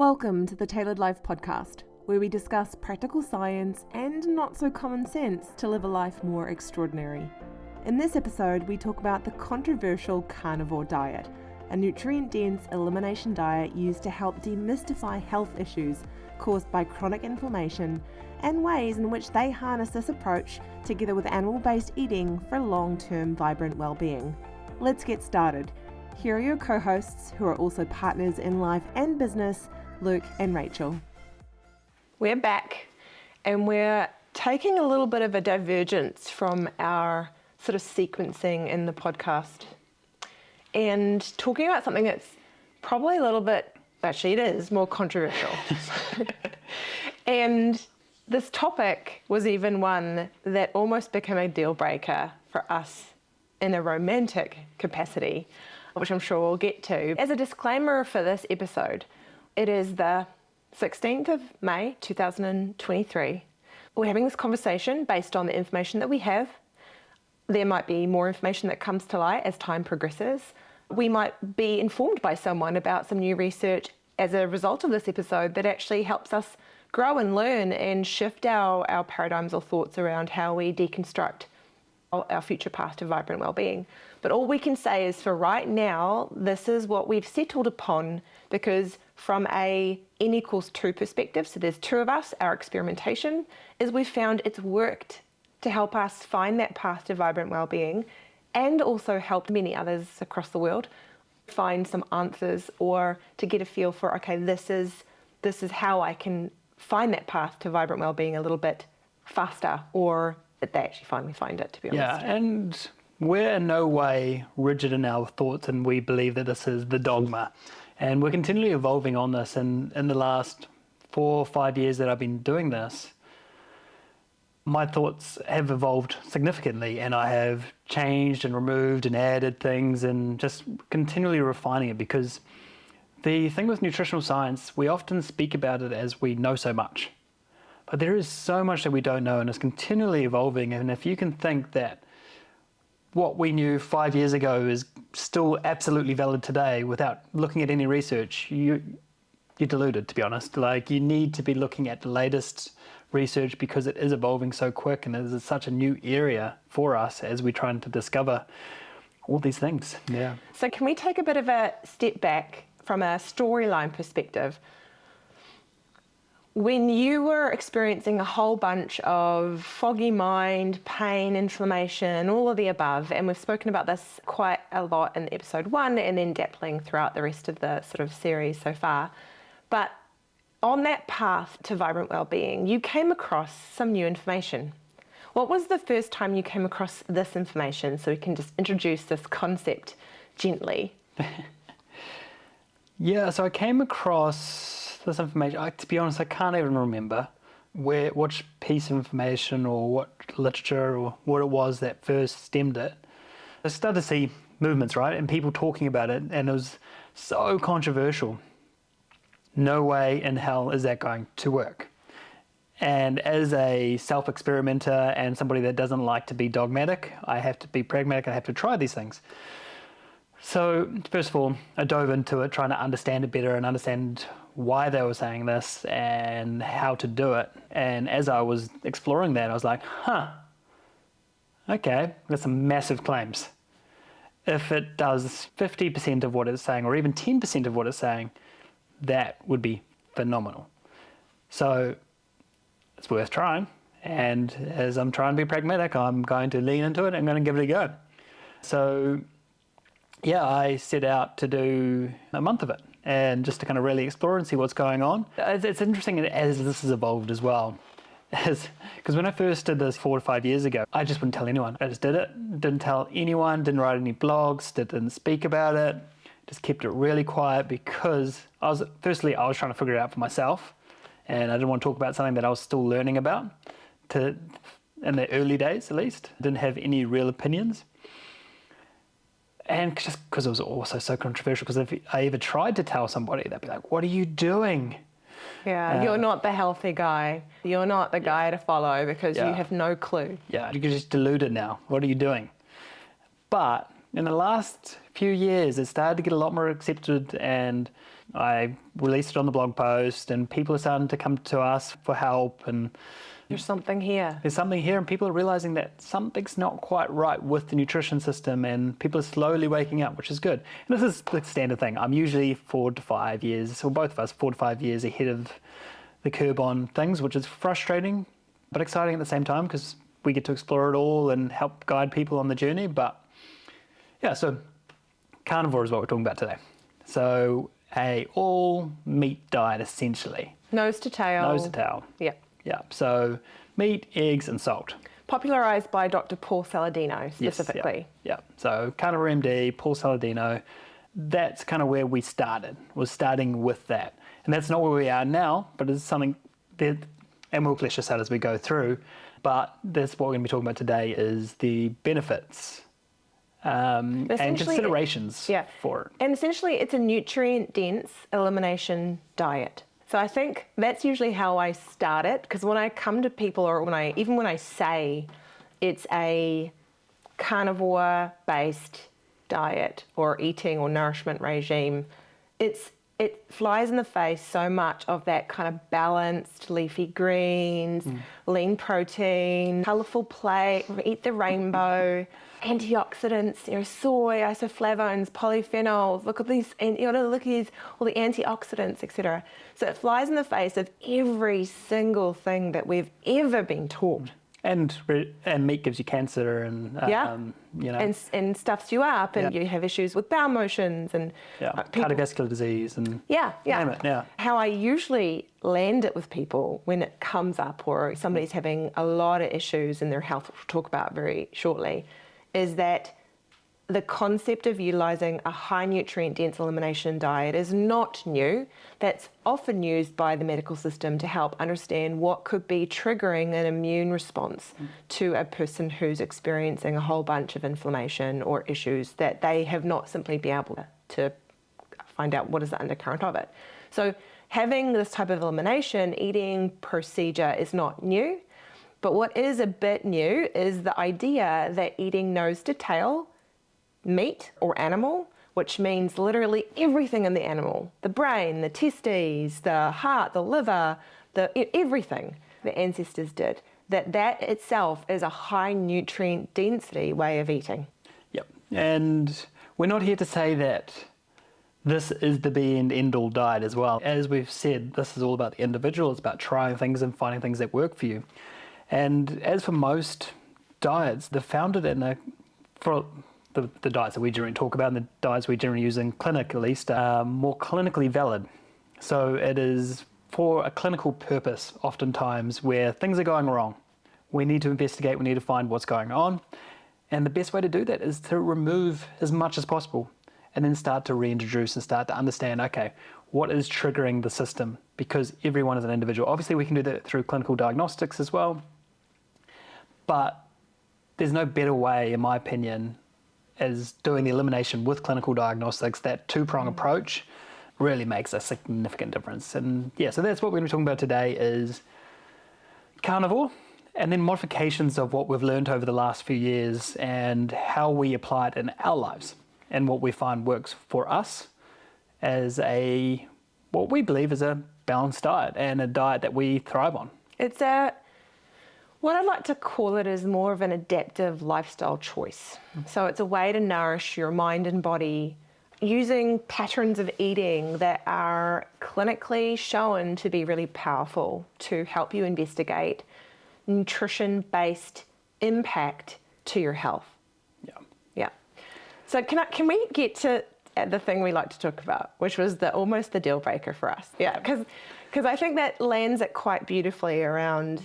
Welcome to the Tailored Life podcast, where we discuss practical science and not so common sense to live a life more extraordinary. In this episode, we talk about the controversial carnivore diet, a nutrient-dense elimination diet used to help demystify health issues caused by chronic inflammation and ways in which they harness this approach together with animal-based eating for long-term vibrant well-being. Let's get started. Here are your co-hosts, who are also partners in life and business, Luke and Rachel. We're back and we're taking a little bit of a divergence from our sort of sequencing in the podcast and talking about something that's probably a little bit, actually it is, more controversial. And this topic was even one that almost became a deal breaker for us in a romantic capacity, which I'm sure we'll get to. As a disclaimer for this episode, it is the 16th of May 2023. We're having this conversation based on the information that we have. There might be more information that comes to light as time progresses. We might be informed by someone about some new research as a result of this episode that actually helps us grow and learn and shift our paradigms or thoughts around how we deconstruct our future path to vibrant well-being. But all we can say is for right now, this is what we've settled upon, because from a N=2 perspective, so there's two of us, our experimentation is we've found it's worked to help us find that path to vibrant well-being and also helped many others across the world find some answers or to get a feel for, okay, this is how I can find that path to vibrant well-being a little bit faster, or that they actually finally find it, to be honest. Yeah, and we're in no way rigid in our thoughts, and we believe that this is the dogma. And we're continually evolving on this. And in the last 4 or 5 years that I've been doing this, my thoughts have evolved significantly, and I have changed and removed and added things and just continually refining it, because the thing with nutritional science, we often speak about it as we know so much. But there is so much that we don't know, and it's continually evolving. And if you can think that what we knew 5 years ago is still absolutely valid today without looking at any research, you're deluded, to be honest. Like, you need to be looking at the latest research because it is evolving so quick, and it is such a new area for us as we're trying to discover all these things. Yeah. So can we take a bit of a step back from a storyline perspective? When you were experiencing a whole bunch of foggy mind, pain, inflammation, all of the above, and we've spoken about this quite a lot in episode 1 and then dappling throughout the rest of the sort of series so far, but on that path to vibrant well-being, you came across some new information. What was the first time you came across this information, so we can just introduce this concept gently? Yeah, so I came across this information. To be honest, I can't even remember which piece of information or what literature or what it was that first stemmed it. I started to see movements, right, and people talking about it, and it was so controversial. No way in hell is that going to work. And as a self-experimenter and somebody that doesn't like to be dogmatic, I have to be pragmatic. I have to try these things. So first of all, I dove into it, trying to understand it better and understand why they were saying this and how to do it. And as I was exploring that, I was like, okay, that's some massive claims. If it does 50% of what it's saying, or even 10% of what it's saying, that would be phenomenal. So it's worth trying. And as I'm trying to be pragmatic, I'm going to lean into it. I'm going to give it a go. So yeah, I set out to do a month of it and just to kind of really explore and see what's going on. It's interesting as this has evolved as well. Because when I first did this 4 to 5 years ago, I just wouldn't tell anyone. I just did it, didn't tell anyone, didn't write any blogs, didn't speak about it, just kept it really quiet because I was trying to figure it out for myself, and I didn't want to talk about something that I was still learning about, in the early days at least. Didn't have any real opinions. And just because it was also so controversial, because if I ever tried to tell somebody, they'd be like, what are you doing? Yeah, you're not the healthy guy. You're not the guy to follow because you have no clue. Yeah, you're just deluded now. What are you doing? But in the last few years, it started to get a lot more accepted, and I released it on the blog post, and people are starting to come to us for help, and There's something here. there's something here, and people are realizing that something's not quite right with the nutrition system, and people are slowly waking up, which is good. And this is the standard thing. I'm usually 4 to 5 years, or both of us, 4 to 5 years ahead of the curve on things, which is frustrating, but exciting at the same time, because we get to explore it all and help guide people on the journey. But yeah, so carnivore is what we're talking about today. So a all meat diet, essentially. Nose to tail. Nose to tail. Yeah. Yeah, so meat, eggs, and salt. Popularised by Dr. Paul Saladino specifically. Yes, yeah. So Carnivore MD, Paul Saladino, that's kind of where we started, was starting with that. And that's not where we are now, but it's something that, and we'll flesh this out as we go through, but that's what we're going to be talking about today is the benefits and considerations for it. And essentially it's a nutrient-dense elimination diet. So I think that's usually how I start it, because when I come to people, or when I say it's a carnivore-based diet or eating or nourishment regime, it flies in the face so much of that kind of balanced leafy greens, lean protein, colourful plate, eat the rainbow, antioxidants, soy, isoflavones, polyphenols, look at these, and look at these, all the antioxidants, etc. So it flies in the face of every single thing that we've ever been taught. And meat gives you cancer, and and stuffs you up, and you have issues with bowel motions and cardiovascular disease, and name it. Yeah. How I usually land it with people when it comes up, or somebody's having a lot of issues in their health, which we'll talk about very shortly, is that the concept of utilising a high nutrient dense elimination diet is not new. That's often used by the medical system to help understand what could be triggering an immune response to a person who's experiencing a whole bunch of inflammation or issues that they have not simply been able to find out what is the undercurrent of it. So having this type of elimination eating procedure is not new. But what is a bit new is the idea that eating nose to tail meat or animal, which means literally everything in the animal, the brain, the testes, the heart, the liver, everything the ancestors did, that itself is a high nutrient density way of eating. Yep. And we're not here to say that this is the be and end all diet as well. As we've said, this is all about the individual. It's about trying things and finding things that work for you. And as for most diets, they're founded for the diets that we generally talk about, and the diets we generally use in clinic at least, are more clinically valid. So it is for a clinical purpose oftentimes where things are going wrong. We need to investigate, we need to find what's going on. And the best way to do that is to remove as much as possible and then start to reintroduce and start to understand, okay, what is triggering the system? Because everyone is an individual. Obviously we can do that through clinical diagnostics as well. But there's no better way, in my opinion, as doing the elimination with clinical diagnostics. That two-prong approach really makes a significant difference. And so that's what we're going to be talking about today is carnivore, and then modifications of what we've learned over the last few years and how we apply it in our lives and what we find works for us as what we believe is a balanced diet and a diet that we thrive on. It's what I'd like to call it is more of an adaptive lifestyle choice. So it's a way to nourish your mind and body using patterns of eating that are clinically shown to be really powerful to help you investigate nutrition-based impact to your health. Yeah. So can we get to the thing we like to talk about, which was almost the deal breaker for us? Yeah, because I think that lands it quite beautifully around.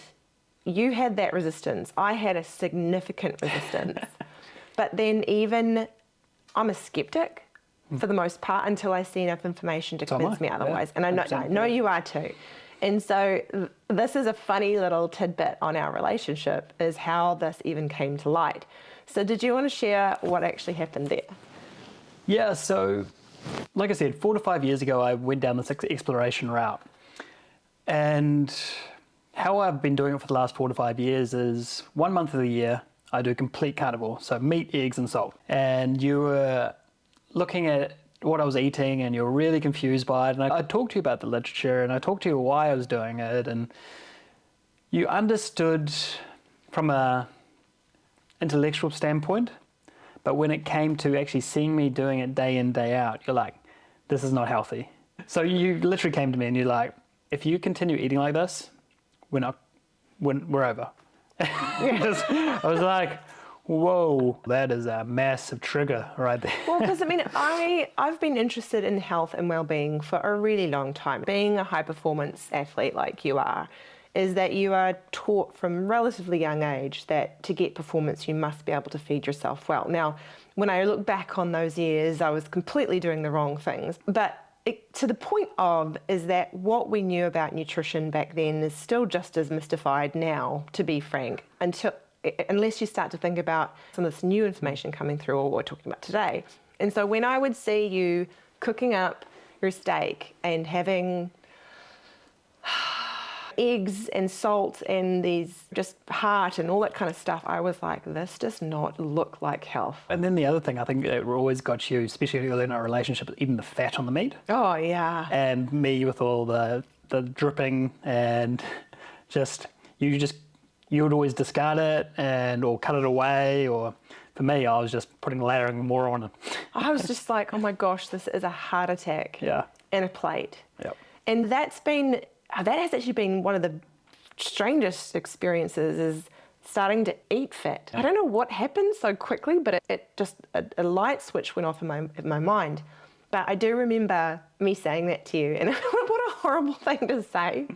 You had that resistance. I had a significant resistance. But then I'm a skeptic for the most part until I see enough information to convince me otherwise. And I know you are too. And so this is a funny little tidbit on our relationship, is how this even came to light. So did you want to share what actually happened there? Yeah, so like I said, 4 to 5 years ago, I went down this exploration route. And how I've been doing it for the last 4 to 5 years is 1 month of the year, I do complete carnivore, so meat, eggs, and salt. And you were looking at what I was eating and you're really confused by it. And I talked to you about the literature and I talked to you why I was doing it. And you understood from a intellectual standpoint, but when it came to actually seeing me doing it day in, day out, you're like, this is not healthy. So you literally came to me and you're like, if you continue eating like this, we're over. I was like, whoa, that is a massive trigger right there. Well, because I mean, I've been interested in health and well-being for a really long time. Being a high-performance athlete like you are, is that you are taught from a relatively young age that to get performance, you must be able to feed yourself well. Now, when I look back on those years, I was completely doing the wrong things. But to the point of is that what we knew about nutrition back then is still just as mystified now, to be frank, unless you start to think about some of this new information coming through or what we're talking about today. And so when I would see you cooking up your steak and having eggs and salt and these just heart and all that kind of stuff, I was like, this does not look like health. And then the other thing I think it always got you, especially early in our relationship, eating the fat on the meat. Oh, yeah. And me with all the dripping and you would always discard it or cut it away, or for me, I was just layering more on it. I was just like, oh my gosh, this is a heart attack in a plate. Yep. And that has actually been one of the strangest experiences, is starting to eat fat. I don't know what happened so quickly, but it just, a light switch went off in my mind. But I do remember me saying that to you, and what a horrible thing to say.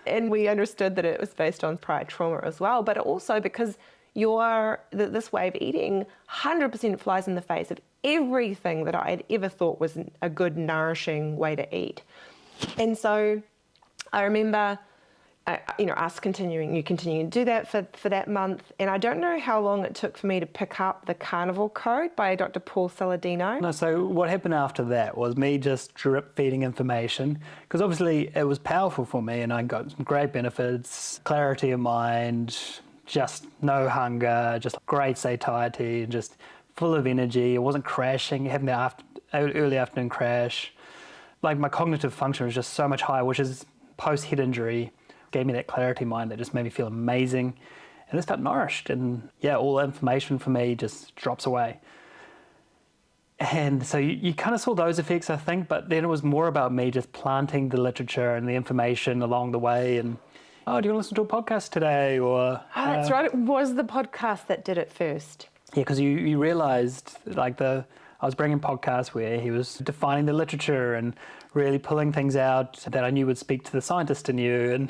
And we understood that it was based on prior trauma as well, but also because this way of eating 100% flies in the face of everything that I had ever thought was a good, nourishing way to eat. And so I remember, us continuing to do that for that month. And I don't know how long it took for me to pick up the Carnivore Code by Dr. Paul Saladino. No, so what happened after that was me just drip feeding information, because obviously it was powerful for me and I got some great benefits, clarity of mind, just no hunger, just great satiety, and just full of energy. I wasn't crashing, having the early afternoon crash. Like my cognitive function was just so much higher, which is post-head injury, gave me that clarity of mind that just made me feel amazing. And I just felt nourished. And all the information for me just drops away. And so you kind of saw those effects, I think, but then it was more about me just planting the literature and the information along the way. And, do you want to listen to a podcast today? Or that's right. It was the podcast that did it first. Yeah, because you realized I was bringing podcasts where he was defining the literature and really pulling things out that I knew would speak to the scientist in you.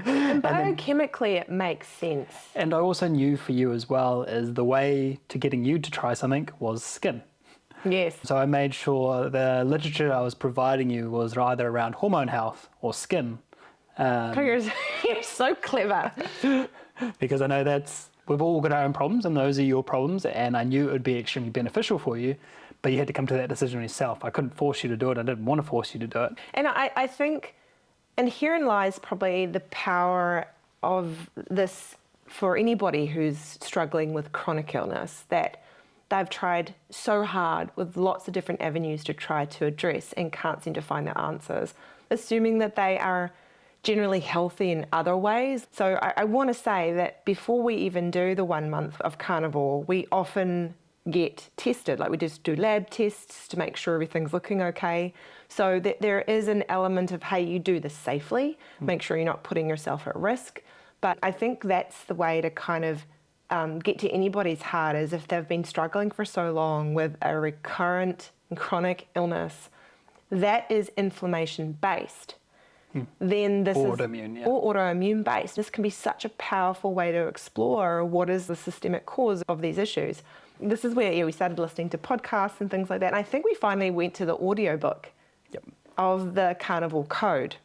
And biochemically, it makes sense. And I also knew for you as well is the way to getting you to try something was skin. Yes. So I made sure the literature I was providing you was either around hormone health or skin. You're so clever. Because I know we've all got our own problems and those are your problems, and I knew it would be extremely beneficial for you, but you had to come to that decision yourself. I couldn't force you to do it. I didn't want to force you to do it. And I think, and herein lies probably the power of this for anybody who's struggling with chronic illness, that they've tried so hard with lots of different avenues to try to address and can't seem to find the answers, assuming that they are generally healthy in other ways. So I want to say that before we even do the 1 month of carnivore, we often get tested. Like we just do lab tests to make sure everything's looking okay. So that there is an element of, hey, you do this safely, make sure you're not putting yourself at risk. But I think that's the way to kind of get to anybody's heart, is if they've been struggling for so long with a recurrent and chronic illness that is inflammation based. Then this autoimmune, is autoimmune based. This can be such a powerful way to explore what is the systemic cause of these issues. This is where we started listening to podcasts and things like that. And I think we finally went to the audiobook of the Carnivore Code.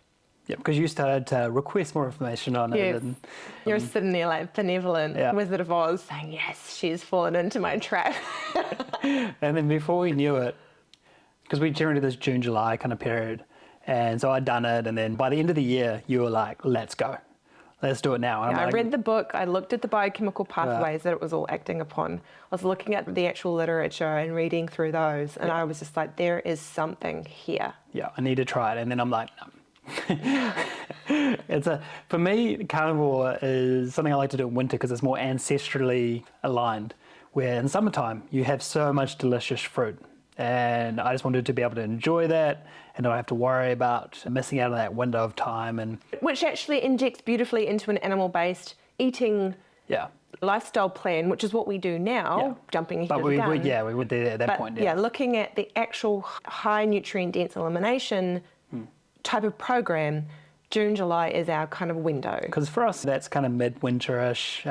Yeah, because you started to request more information on it. And, you're sitting there like benevolent Wizard of Oz saying, yes, she's fallen into my trap. And then before we knew it, because we generally do this June, July kind of period, and so I'd done it, and then by the end of the year, you were like, let's go. let's do it now. And Yeah, I'm I read the book, I looked at the biochemical pathways that it was all acting upon. I was looking at the actual literature and reading through those, and I was just like, there is something here. yeah, I need to try it. And then I'm like, no. For me, carnivore is something I like to do in winter because it's more ancestrally aligned, where in summertime you have so much delicious fruit. And I just wanted to be able to enjoy that and not have to worry about missing out on that window of time. And Which actually injects beautifully into an animal-based eating yeah, lifestyle plan, which is what we do now, jumping ahead but of the gun. we went there at that point. Yeah, Looking at the actual high nutrient dense elimination type of program, June, July is our kind of window. because for us that's kind of midwinterish,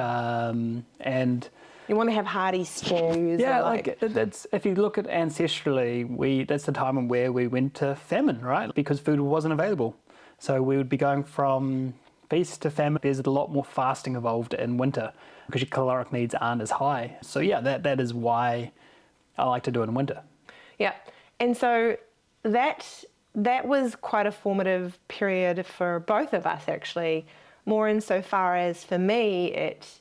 and You want to have hearty stews. yeah, or like that's if you look at ancestrally, that's the time where we went to famine, right? Because food wasn't available, so we would be going from feast to famine. There's a lot more fasting involved in winter because your caloric needs aren't as high. So yeah, that is why I like to do it in winter. Yeah, and so that was quite a formative period for both of us, actually, more insofar as for me it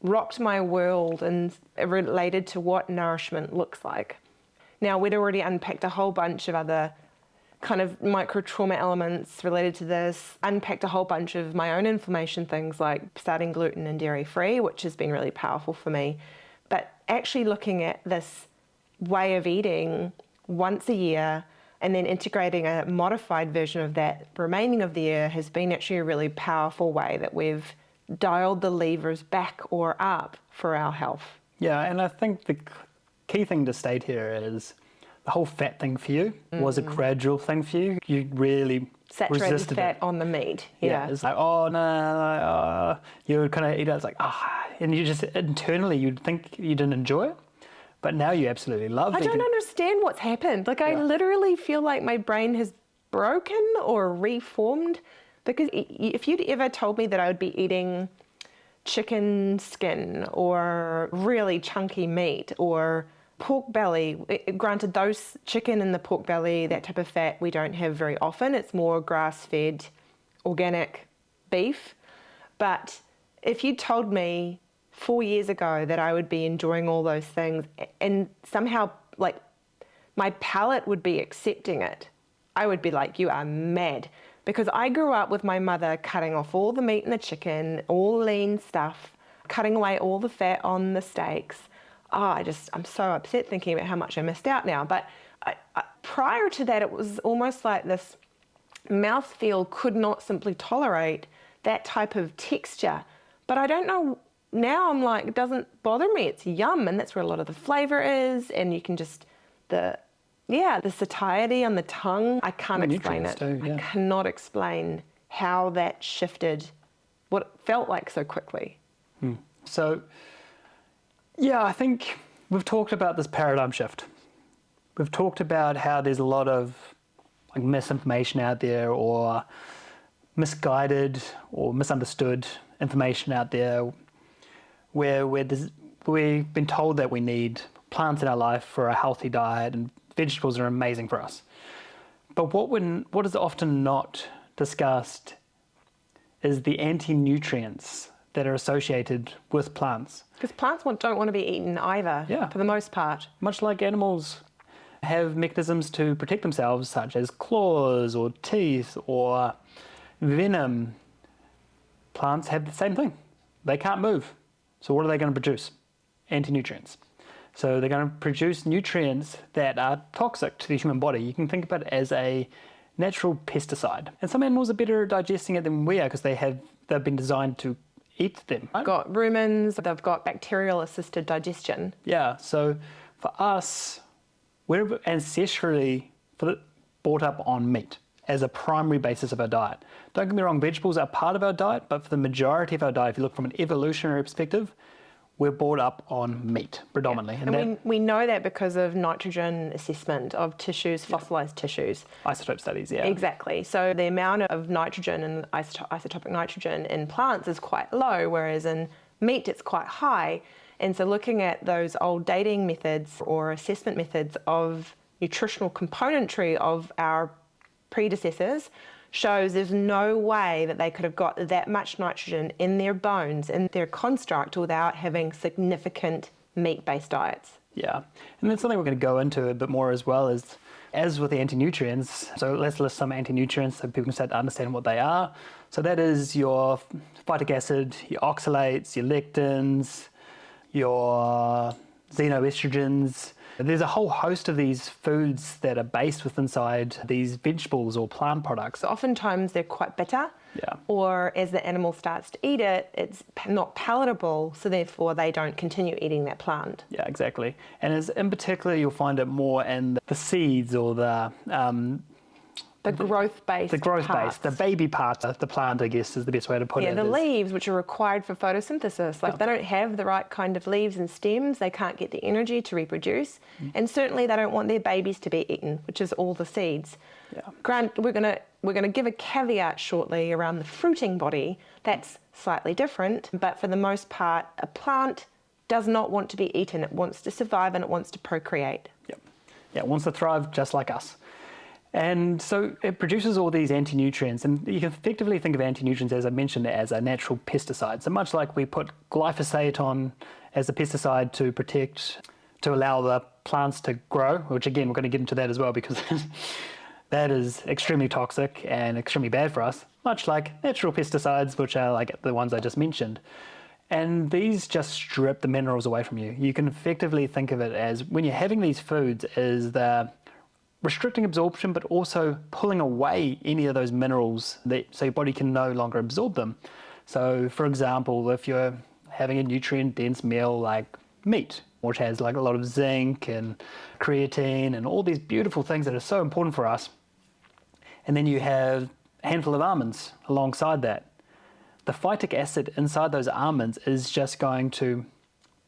rocked my world and related to what nourishment looks like. Now, we'd already unpacked a whole bunch of other kind of micro trauma elements related to this, unpacked a whole bunch of my own inflammation things like starting gluten and dairy free, which has been really powerful for me. But actually looking at this way of eating once a year and then integrating a modified version of that remaining of the year has been actually a really powerful way that we've dialed the levers back or up for our health. Yeah, and I think the key thing to state here is the whole fat thing for you was a gradual thing for you. You really Saturated resisted fat it. on the meat. Yeah, it's like, oh no, you would kind of eat it, it's like, and you just internally you'd think you didn't enjoy it, but now you absolutely love I it. don't understand what's happened. Like, I literally feel like my brain has broken or reformed, because if you'd ever told me that I would be eating chicken skin or really chunky meat or pork belly, granted those chicken and the pork belly, that type of fat we don't have very often. It's more grass-fed, organic beef. But if you told me 4 years ago that I would be enjoying all those things and somehow like my palate would be accepting it, I would be like, you are mad. Because I grew up with my mother cutting off all the meat and the chicken, all lean stuff, cutting away all the fat on the steaks. I'm so upset thinking about how much I missed out now. But prior to that, it was almost like this mouthfeel could not simply tolerate that type of texture. But I don't know, now I'm like, it doesn't bother me. It's yum, and that's where a lot of the flavor is. And you can just, the satiety on the tongue, I can't explain it. Too, yeah. I cannot explain how that shifted what it felt like so quickly. So, yeah, I think we've talked about this paradigm shift. We've talked about how there's a lot of like misinformation out there, or misguided or misunderstood information out there, where we've been told that we need plants in our life for a healthy diet, and vegetables are amazing for us. But what is often not discussed is the anti-nutrients that are associated with plants. Because plants don't want to be eaten either, for the most part. Much like animals have mechanisms to protect themselves, such as claws or teeth or venom, plants have the same thing. They can't move. So what are they going to produce? Anti-nutrients. So they're going to produce nutrients that are toxic to the human body. You can think about it as a natural pesticide. And some animals are better at digesting it than we are because they've been designed to eat them. Right? Got rumens, they've got bacterial assisted digestion. Yeah, so for us, we're ancestrally brought up on meat as a primary basis of our diet. Don't get me wrong, vegetables are part of our diet, but for the majority of our diet, if you look from an evolutionary perspective, we're brought up on meat predominantly. Yeah. And we know that because of nitrogen assessment of tissues, fossilized tissues. Isotope studies, yeah. Exactly. So the amount of nitrogen and isotopic nitrogen in plants is quite low, whereas in meat it's quite high. And so looking at those old dating methods or assessment methods of nutritional componentry of our predecessors shows there's no way that they could have got that much nitrogen in their bones, in their construct, without having significant meat-based diets. Yeah, and that's something we're going to go into a bit more as well, as with the anti-nutrients. So let's list some anti-nutrients so people can start to understand what they are. So that is your phytic acid, your oxalates, your lectins, your xenoestrogens. There's a whole host of these foods that are based with inside these vegetables or plant products. So oftentimes they're quite bitter, or as the animal starts to eat it, it's not palatable, so therefore they don't continue eating that plant. Yeah, exactly. And in particular, you'll find it more in the seeds or the growth-based parts. The baby part of the plant, I guess, is the best way to put it. Yeah, the leaves, which are required for photosynthesis. Like if they don't have the right kind of leaves and stems, they can't get the energy to reproduce. And certainly they don't want their babies to be eaten, which is all the seeds. Yeah. Grant, we're gonna give a caveat shortly around the fruiting body. That's slightly different, but for the most part, a plant does not want to be eaten. It wants to survive and it wants to procreate. Yep. Yeah, it wants to thrive just like us. And so it produces all these anti-nutrients, and you can effectively think of anti-nutrients, as I mentioned, as a natural pesticide. So much like we put glyphosate on as a pesticide to allow the plants to grow, which again, we're going to get into that as well, because that is extremely toxic and extremely bad for us, much like natural pesticides, which are like the ones I just mentioned. And these just strip the minerals away from you. You can effectively think of it as, when you're having these foods, is the restricting absorption, but also pulling away any of those minerals so your body can no longer absorb them. So for example, if you're having a nutrient dense meal like meat, which has like a lot of zinc and creatine and all these beautiful things that are so important for us, and then you have a handful of almonds alongside that, the phytic acid inside those almonds is just going to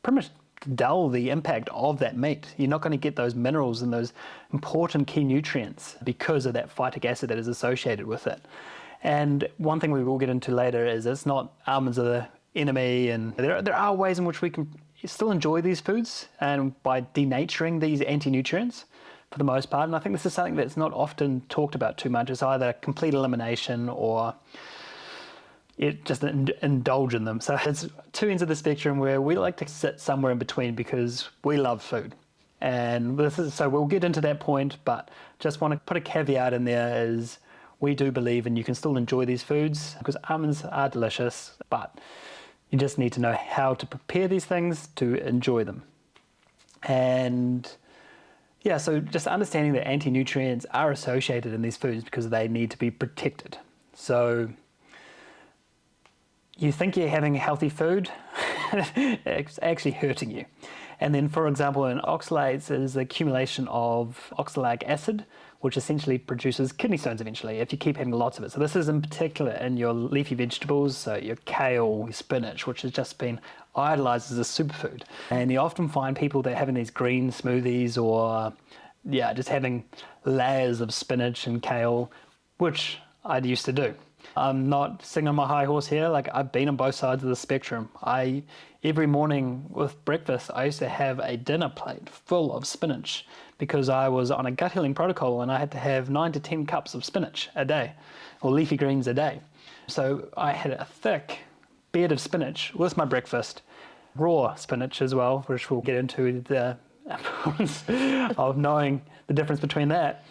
pretty much dull the impact of that meat. You're not going to get those minerals and those important key nutrients because of that phytic acid that is associated with it. And one thing we will get into later is it's not almonds are the enemy, and there are ways in which we can still enjoy these foods and by denaturing these anti-nutrients for the most part. And I think this is something that's not often talked about too much. It's either complete elimination or just indulge in them. So it's two ends of the spectrum where we like to sit somewhere in between because we love food. And so we'll get into that point, but just want to put a caveat in there is we do believe and you can still enjoy these foods because almonds are delicious, but you just need to know how to prepare these things to enjoy them. And yeah, so just understanding that anti-nutrients are associated in these foods because they need to be protected. So you think you're having healthy food, it's actually hurting you. And then, for example, in oxalates is the accumulation of oxalic acid, which essentially produces kidney stones eventually if you keep having lots of it. So this is in particular in your leafy vegetables, so your kale, your spinach, which has just been idolized as a superfood. And you often find people that are having these green smoothies or just having layers of spinach and kale, which I used to do. I'm not sitting on my high horse here. Like, I've been on both sides of the spectrum. Every morning with breakfast, I used to have a dinner plate full of spinach because I was on a gut healing protocol and I had to have 9 to 10 cups of spinach a day or leafy greens a day. So I had a thick bed of spinach with my breakfast, raw spinach as well, which we'll get into the importance of knowing the difference between that.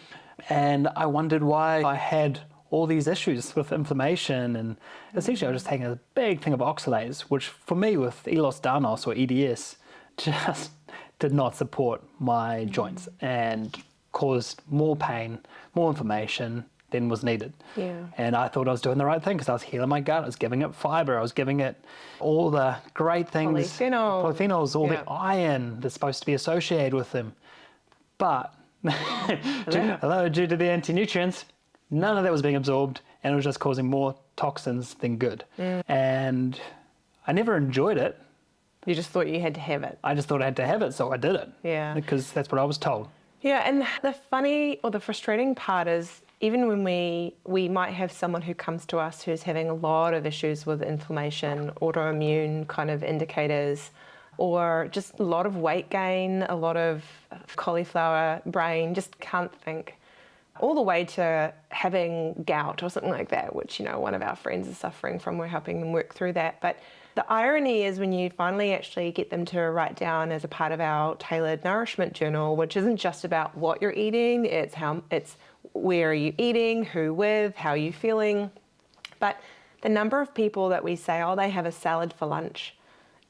And I wondered why I had all these issues with inflammation, and essentially I was just taking a big thing of oxalates, which for me with ehlers-danlos or EDS just did not support my joints and caused more pain, more inflammation than was needed. Yeah. And I thought I was doing the right thing because I was healing my gut, I was giving it fiber, I was giving it all the great things, polyphenols, all the iron that's supposed to be associated with them. But due to the anti-nutrients, none of that was being absorbed, and it was just causing more toxins than good. And I never enjoyed it. You just thought you had to have it. I just thought I had to have it, so I did it. Yeah. Because that's what I was told. Yeah, and the funny or the frustrating part is even when we might have someone who comes to us who's having a lot of issues with inflammation, autoimmune kind of indicators, or just a lot of weight gain, a lot of cauliflower brain, just can't think. all the way to having gout or something like that, which, one of our friends is suffering from. We're helping them work through that. But the irony is when you finally actually get them to write down as a part of our tailored nourishment journal, which isn't just about what you're eating, it's where are you eating, who with, how are you feeling. But the number of people that we say, oh, they have a salad for lunch.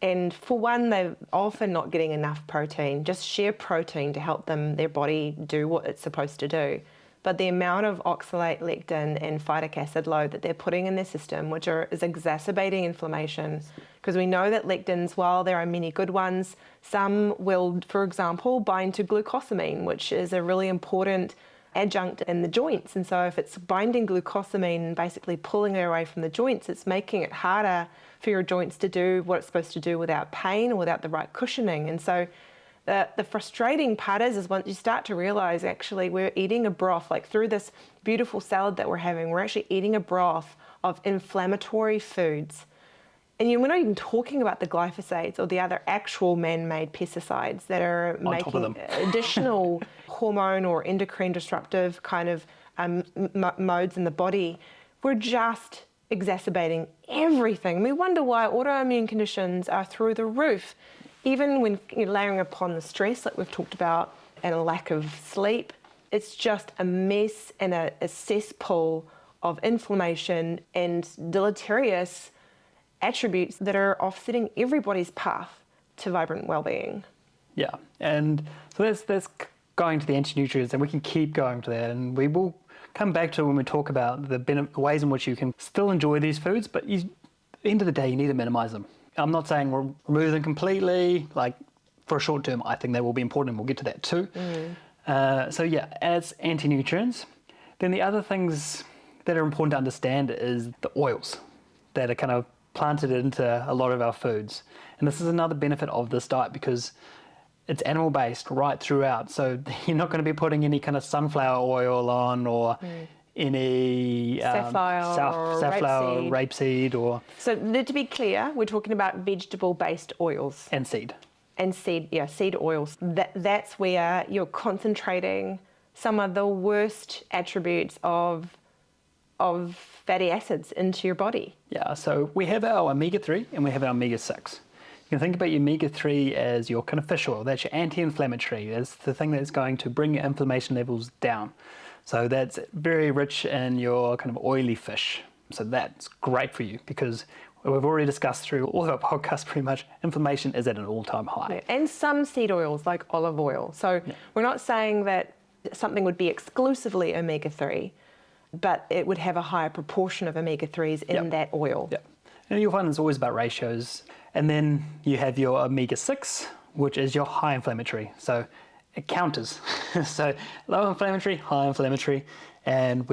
And for one, they're often not getting enough protein, just sheer protein to help their body do what it's supposed to do. But the amount of oxalate, lectin, and phytic acid load that they're putting in their system, which is exacerbating inflammation, because we know that lectins, while there are many good ones, some will, for example, bind to glucosamine, which is a really important adjunct in the joints. And so if it's binding glucosamine and basically pulling it away from the joints, it's making it harder for your joints to do what it's supposed to do without pain or without the right cushioning. And so the frustrating part is once you start to realize actually we're eating a broth, like through this beautiful salad that we're having, we're actually eating a broth of inflammatory foods. And we're not even talking about the glyphosates or the other actual man-made pesticides that are making additional hormone or endocrine disruptive kind of modes in the body. We're just exacerbating everything. We wonder why autoimmune conditions are through the roof. Even when you're layering upon the stress, like we've talked about, and a lack of sleep, it's just a mess and a cesspool of inflammation and deleterious attributes that are offsetting everybody's path to vibrant well-being. Yeah, and so that's going to the anti-nutrients, and we can keep going to that, and we will come back to when we talk about the ways in which you can still enjoy these foods, but at the end of the day, you need to minimize them. I'm not saying remove them completely, like for a short term, I think they will be important, and we'll get to that too. So yeah, as anti-nutrients, then the other things that are important to understand is the oils that are kind of planted into a lot of our foods. And this is another benefit of this diet because it's animal-based right throughout. So you're not going to be putting any kind of sunflower oil on or any safflower, rapeseed or... So to be clear, we're talking about vegetable-based oils. And seed. And seed oils. That's where you're concentrating some of the worst attributes of fatty acids into your body. Yeah, so we have our omega-3 and we have our omega-6. You can think about your omega-3 as your kind of fish oil. That's your anti-inflammatory. That's the thing that's going to bring your inflammation levels down. So that's very rich in your kind of oily fish. So that's great for you because we've already discussed through all of our podcasts pretty much, inflammation is at an all-time high. Yeah, and some seed oils like olive oil. So we're not saying that something would be exclusively omega-3, but it would have a higher proportion of omega-3s in that oil. Yeah. And you'll find it's always about ratios. And then you have your omega-6, which is your high inflammatory. So it counters. So low inflammatory, high inflammatory. And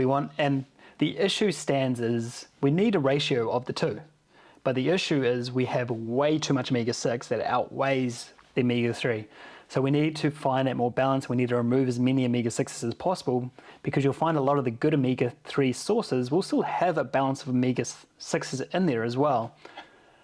the issue stands is we need a ratio of the two. But the issue is we have way too much omega-6 that outweighs the omega-3. So we need to find that more balance. We need to remove as many omega-6s as possible because you'll find a lot of the good omega-3 sources will still have a balance of omega-6s in there as well.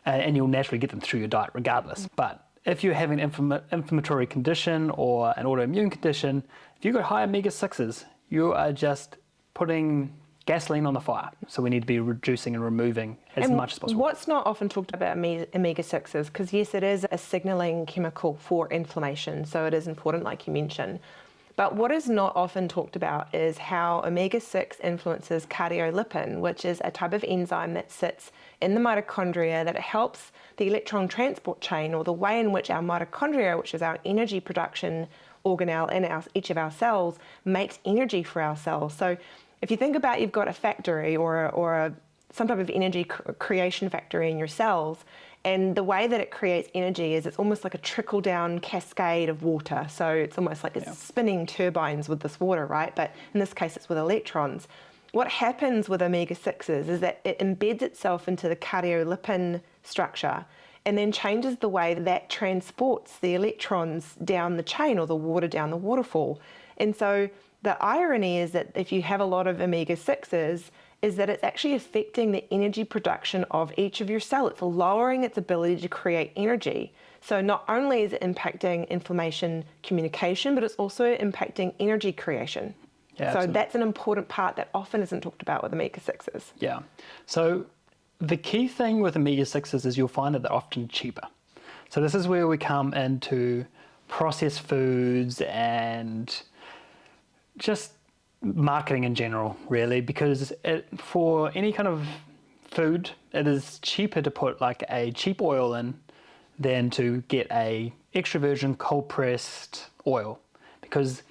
And you'll naturally get them through your diet regardless. But if you have an inflammatory condition or an autoimmune condition, if you've got high omega-6s, you are just putting gasoline on the fire. So we need to be reducing and removing as much as possible. What's not often talked about omega-6s, because yes, it is a signaling chemical for inflammation, so it is important like you mentioned. But what is not often talked about is how omega-6 influences cardiolipin, which is a type of enzyme that sits in the mitochondria that helps the electron transport chain, or the way in which our mitochondria, which is our energy production organelle in each of our cells, makes energy for our cells. So if you think about you've got a factory or some type of energy creation factory in your cells, and the way that it creates energy is it's almost like a trickle-down cascade of water. So it's almost like it's spinning turbines with this water, right? But in this case, it's with electrons. What happens with omega-6s is that it embeds itself into the cardiolipin structure and then changes the way that transports the electrons down the chain or the water down the waterfall. And so the irony is that if you have a lot of omega-6s, is that it's actually affecting the energy production of each of your cells. It's lowering its ability to create energy. So not only is it impacting inflammation communication, but it's also impacting energy creation. Yeah, so absolutely. that's an important part that often isn't talked about with omega-6s. Yeah. So the key thing with omega-6s is you'll find that they're often cheaper. So this is where we come into processed foods and just marketing in general, really, because for any kind of food, it is cheaper to put like a cheap oil in than to get a extra virgin cold pressed oil, because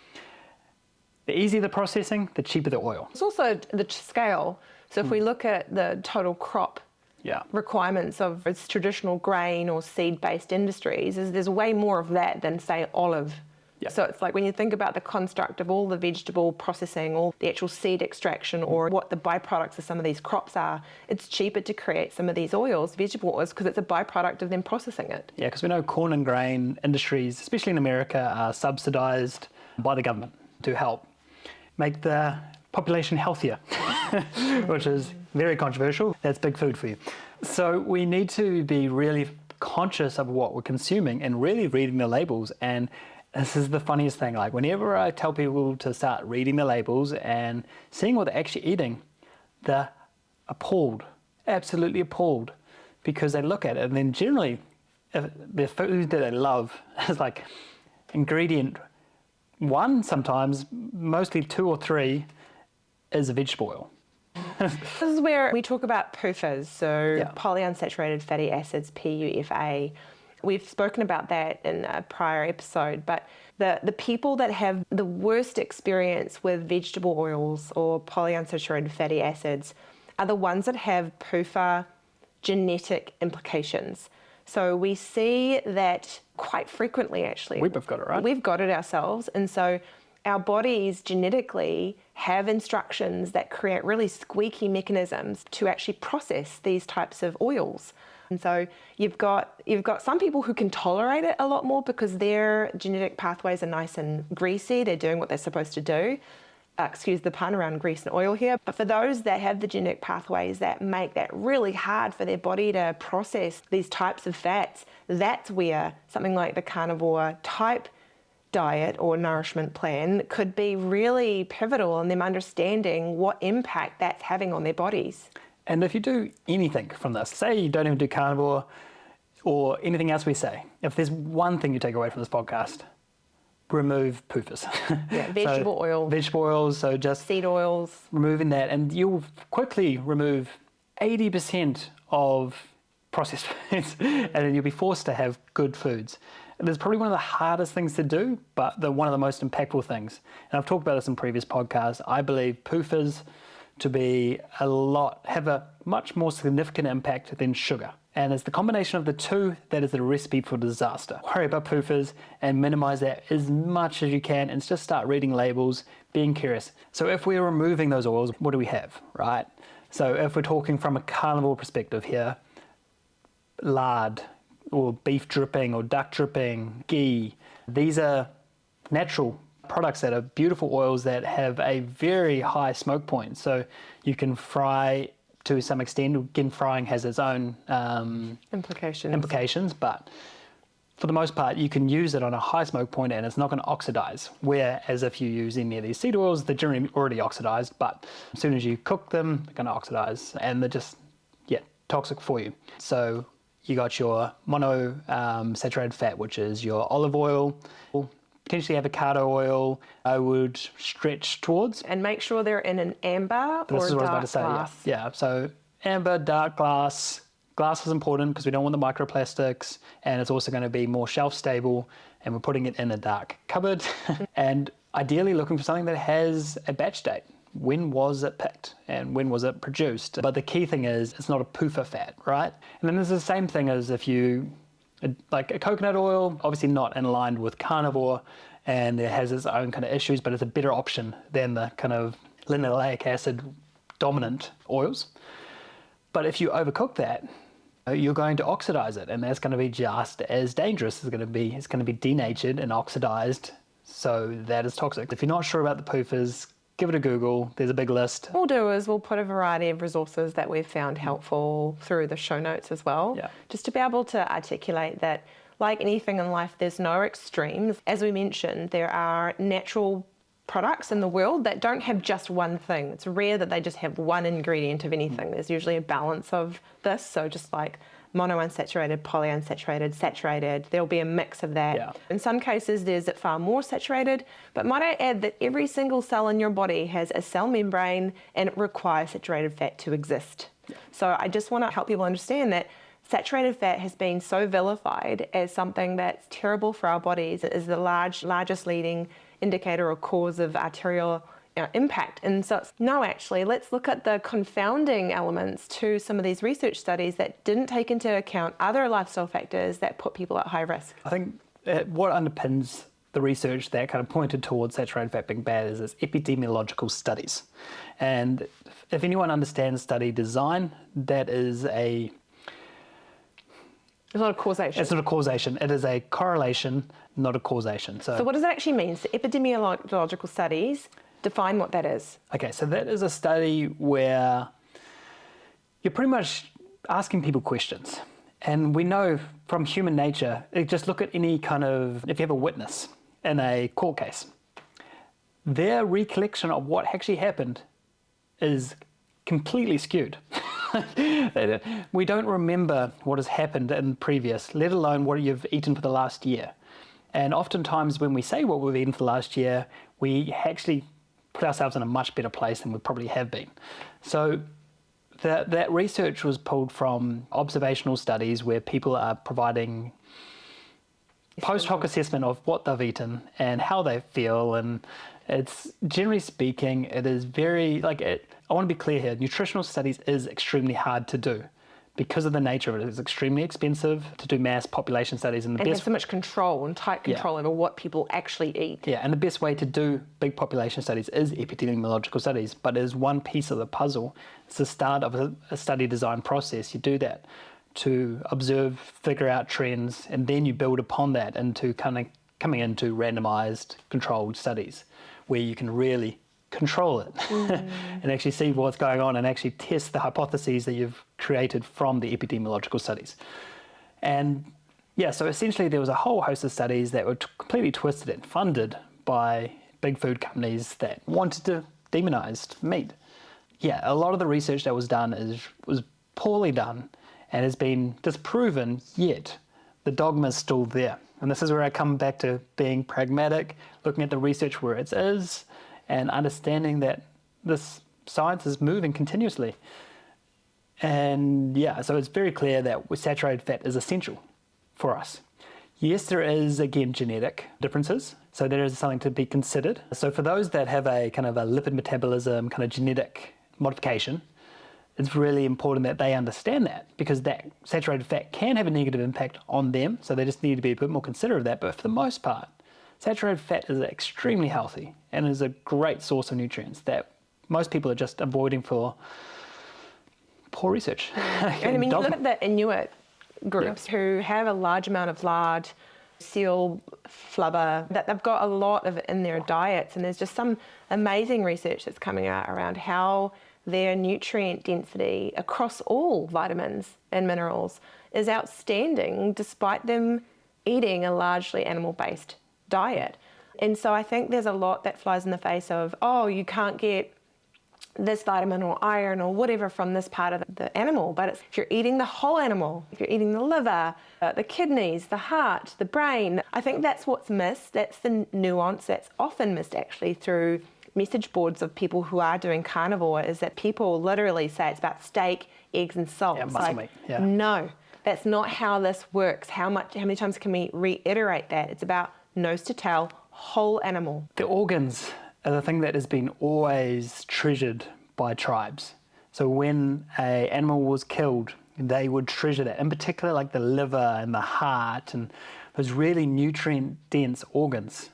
the easier the processing, the cheaper the oil. It's also the scale. So if we look at the total crop Yeah. requirements of its traditional grain or seed-based industries, there's way more of that than, say, olive. Yeah. So it's like when you think about the construct of all the vegetable processing, all the actual seed extraction, or what the byproducts of some of these crops are, it's cheaper to create some of these oils, vegetable oils, because it's a byproduct of them processing it. Yeah, because we know corn and grain industries, especially in America, are subsidized by the government to help make the population healthier, which is very controversial. That's big food for you. So we need to be really conscious of what we're consuming and really reading the labels. And this is the funniest thing. Like whenever I tell people to start reading the labels and seeing what they're actually eating, they're appalled, absolutely appalled, because they look at it and then generally the food that they love is like ingredient 1, sometimes mostly 2 or 3 is a vegetable oil. This is where we talk about PUFAs, so Yeah. polyunsaturated fatty acids, PUFA. We've spoken about that in a prior episode, but the people that have the worst experience with vegetable oils or polyunsaturated fatty acids are the ones that have PUFA genetic implications. So we see that quite frequently, actually. We've got it, right? We've got it ourselves. And so our bodies genetically have instructions that create really squeaky mechanisms to actually process these types of oils. And so you've got some people who can tolerate it a lot more because their genetic pathways are nice and greasy. They're doing what they're supposed to do. Excuse the pun around grease and oil here. But for those that have the genetic pathways that make that really hard for their body to process these types of fats, that's where something like the carnivore type diet or nourishment plan could be really pivotal in them understanding what impact that's having on their bodies. And if you do anything from this, say you don't even do carnivore or anything else we say, if there's one thing you take away from this podcast, remove PUFAs. Yeah, vegetable oil. Vegetable oils, so just Seed oils. removing that, and you'll quickly remove 80% of processed foods, and then you'll be forced to have good foods. And it's probably one of the hardest things to do, but one of the most impactful things. And I've talked about this in previous podcasts. I believe PUFAs to be have a much more significant impact than sugar. And it's the combination of the two that is the recipe for disaster. Worry about PUFAs and minimize that as much as you can and just start reading labels, being curious. So if we're removing those oils, what do we have, right? So if we're talking from a carnivore perspective here, lard or beef dripping or duck dripping, ghee, these are natural products that are beautiful oils that have a very high smoke point. So you can fry to some extent. Again, frying has its own implications, but for the most part, you can use it on a high smoke point and it's not going to oxidize. Whereas if you use any of these seed oils, they're generally already oxidized, but as soon as you cook them, they're going to oxidize and they're just, toxic for you. So you got your monounsaturated fat, which is your olive oil, potentially avocado oil, I would stretch towards. And make sure they're in an amber or dark glass. Yeah, so amber, dark glass. Glass is important because we don't want the microplastics, and it's also going to be more shelf stable, and we're putting it in a dark cupboard. And ideally looking for something that has a batch date. When was it picked and when was it produced? But the key thing is it's not a PUFA fat, right? And then there's the same thing as if you, like a coconut oil, obviously not in line with carnivore, and it has its own kind of issues, but it's a better option than the kind of linoleic acid dominant oils. But if you overcook that, you're going to oxidize it, and that's going to be just as dangerous. It's going to be denatured and oxidized, so that is toxic. If you're not sure about the PUFAs, give it a Google. There's a big list. What we'll do is we'll put a variety of resources that we've found helpful through the show notes as well, just to be able to articulate that, like anything in life, there's no extremes. As we mentioned, there are natural products in the world that don't have just one thing. It's rare that they just have one ingredient of anything. There's usually a balance of this. So just like monounsaturated, polyunsaturated, saturated, there'll be a mix of that. Yeah. In some cases, there's far more saturated, but might I add that every single cell in your body has a cell membrane and it requires saturated fat to exist. Yeah. So I just want to help people understand that saturated fat has been so vilified as something that's terrible for our bodies. It is the largest leading indicator or cause of arterial impact. And so no, actually, let's look at the confounding elements to some of these research studies that didn't take into account other lifestyle factors that put people at high risk. I think what underpins the research that kind of pointed towards saturated fat being bad is epidemiological studies. And if anyone understands study design, that is it's not a causation. It's not a causation. It is a correlation, not a causation. So what does that actually mean? So epidemiological studies, define what that is. Okay, so that is a study where you're pretty much asking people questions. And we know from human nature, just look at any kind of, if you have a witness in a court case, their recollection of what actually happened is completely skewed. We don't remember what has happened in previous, let alone what you've eaten for the last year. And oftentimes when we say what we've eaten for the last year, we actually put ourselves in a much better place than we probably have been. So that research was pulled from observational studies where people are providing post hoc assessment of what they've eaten and how they feel. And it's, generally speaking, it is very, I want to be clear here, nutritional studies is extremely hard to do. Because of the nature of it, it's extremely expensive to do mass population studies. And there's so much control and tight control over what people actually eat. Yeah, and the best way to do big population studies is epidemiological studies, but it is one piece of the puzzle. It's the start of a study design process. You do that to observe, figure out trends, and then you build upon that into coming into randomized controlled studies where you can really control it and actually see what's going on and actually test the hypotheses that you've created from the epidemiological studies. And yeah, so essentially there was a whole host of studies that were completely twisted and funded by big food companies that wanted to demonize meat. Yeah, a lot of the research that was done was poorly done and has been disproven, yet the dogma is still there. And this is where I come back to being pragmatic, looking at the research where it is, and understanding that this science is moving continuously. And yeah, so it's very clear that saturated fat is essential for us. Yes, there is, again, genetic differences. So there is something to be considered. So for those that have a kind of a lipid metabolism, kind of genetic modification, it's really important that they understand that, because that saturated fat can have a negative impact on them. So they just need to be a bit more considerate of that. But for the most part, saturated fat is extremely healthy and is a great source of nutrients that most people are just avoiding for poor research. And I mean, you look at the Inuit groups who have a large amount of lard, seal, flubber, that they've got a lot of it in their diets. And there's just some amazing research that's coming out around how their nutrient density across all vitamins and minerals is outstanding despite them eating a largely animal-based diet. And so I think there's a lot that flies in the face of, oh, you can't get this vitamin or iron or whatever from this part of the animal, but if you're eating the whole animal, if you're eating the liver, the kidneys, the heart, the brain, I think that's what's missed. That's the nuance that's often missed actually through message boards of people who are doing carnivore, is that people literally say it's about steak, eggs and salt. Yeah, muscle meat. Yeah. No, that's not how this works. How many times can we reiterate that? It's about nose to tail, whole animal. The organs are the thing that has been always treasured by tribes. So when an animal was killed, they would treasure that, in particular like the liver and the heart and those really nutrient-dense organs.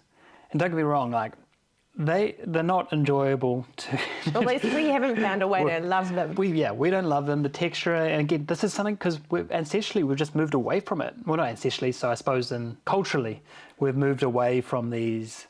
And don't get me wrong, like they're not enjoyable to... At least we haven't found a way to love them. We don't love them, the texture, and again, this is something because ancestrally we've just moved away from it. Well, not ancestrally, so I suppose culturally we've moved away from these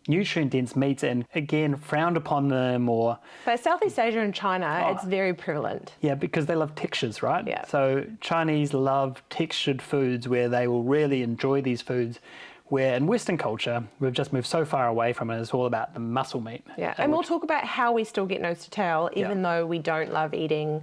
nutrient-dense meats and again frowned upon them or... But Southeast Asia and China, it's very prevalent. Yeah, because they love textures, right? Yeah. So Chinese love textured foods where they will really enjoy these foods, Where in Western culture, we've just moved so far away from it, it's all about the muscle meat. Yeah, and we'll talk about how we still get nose to tail, even though we don't love eating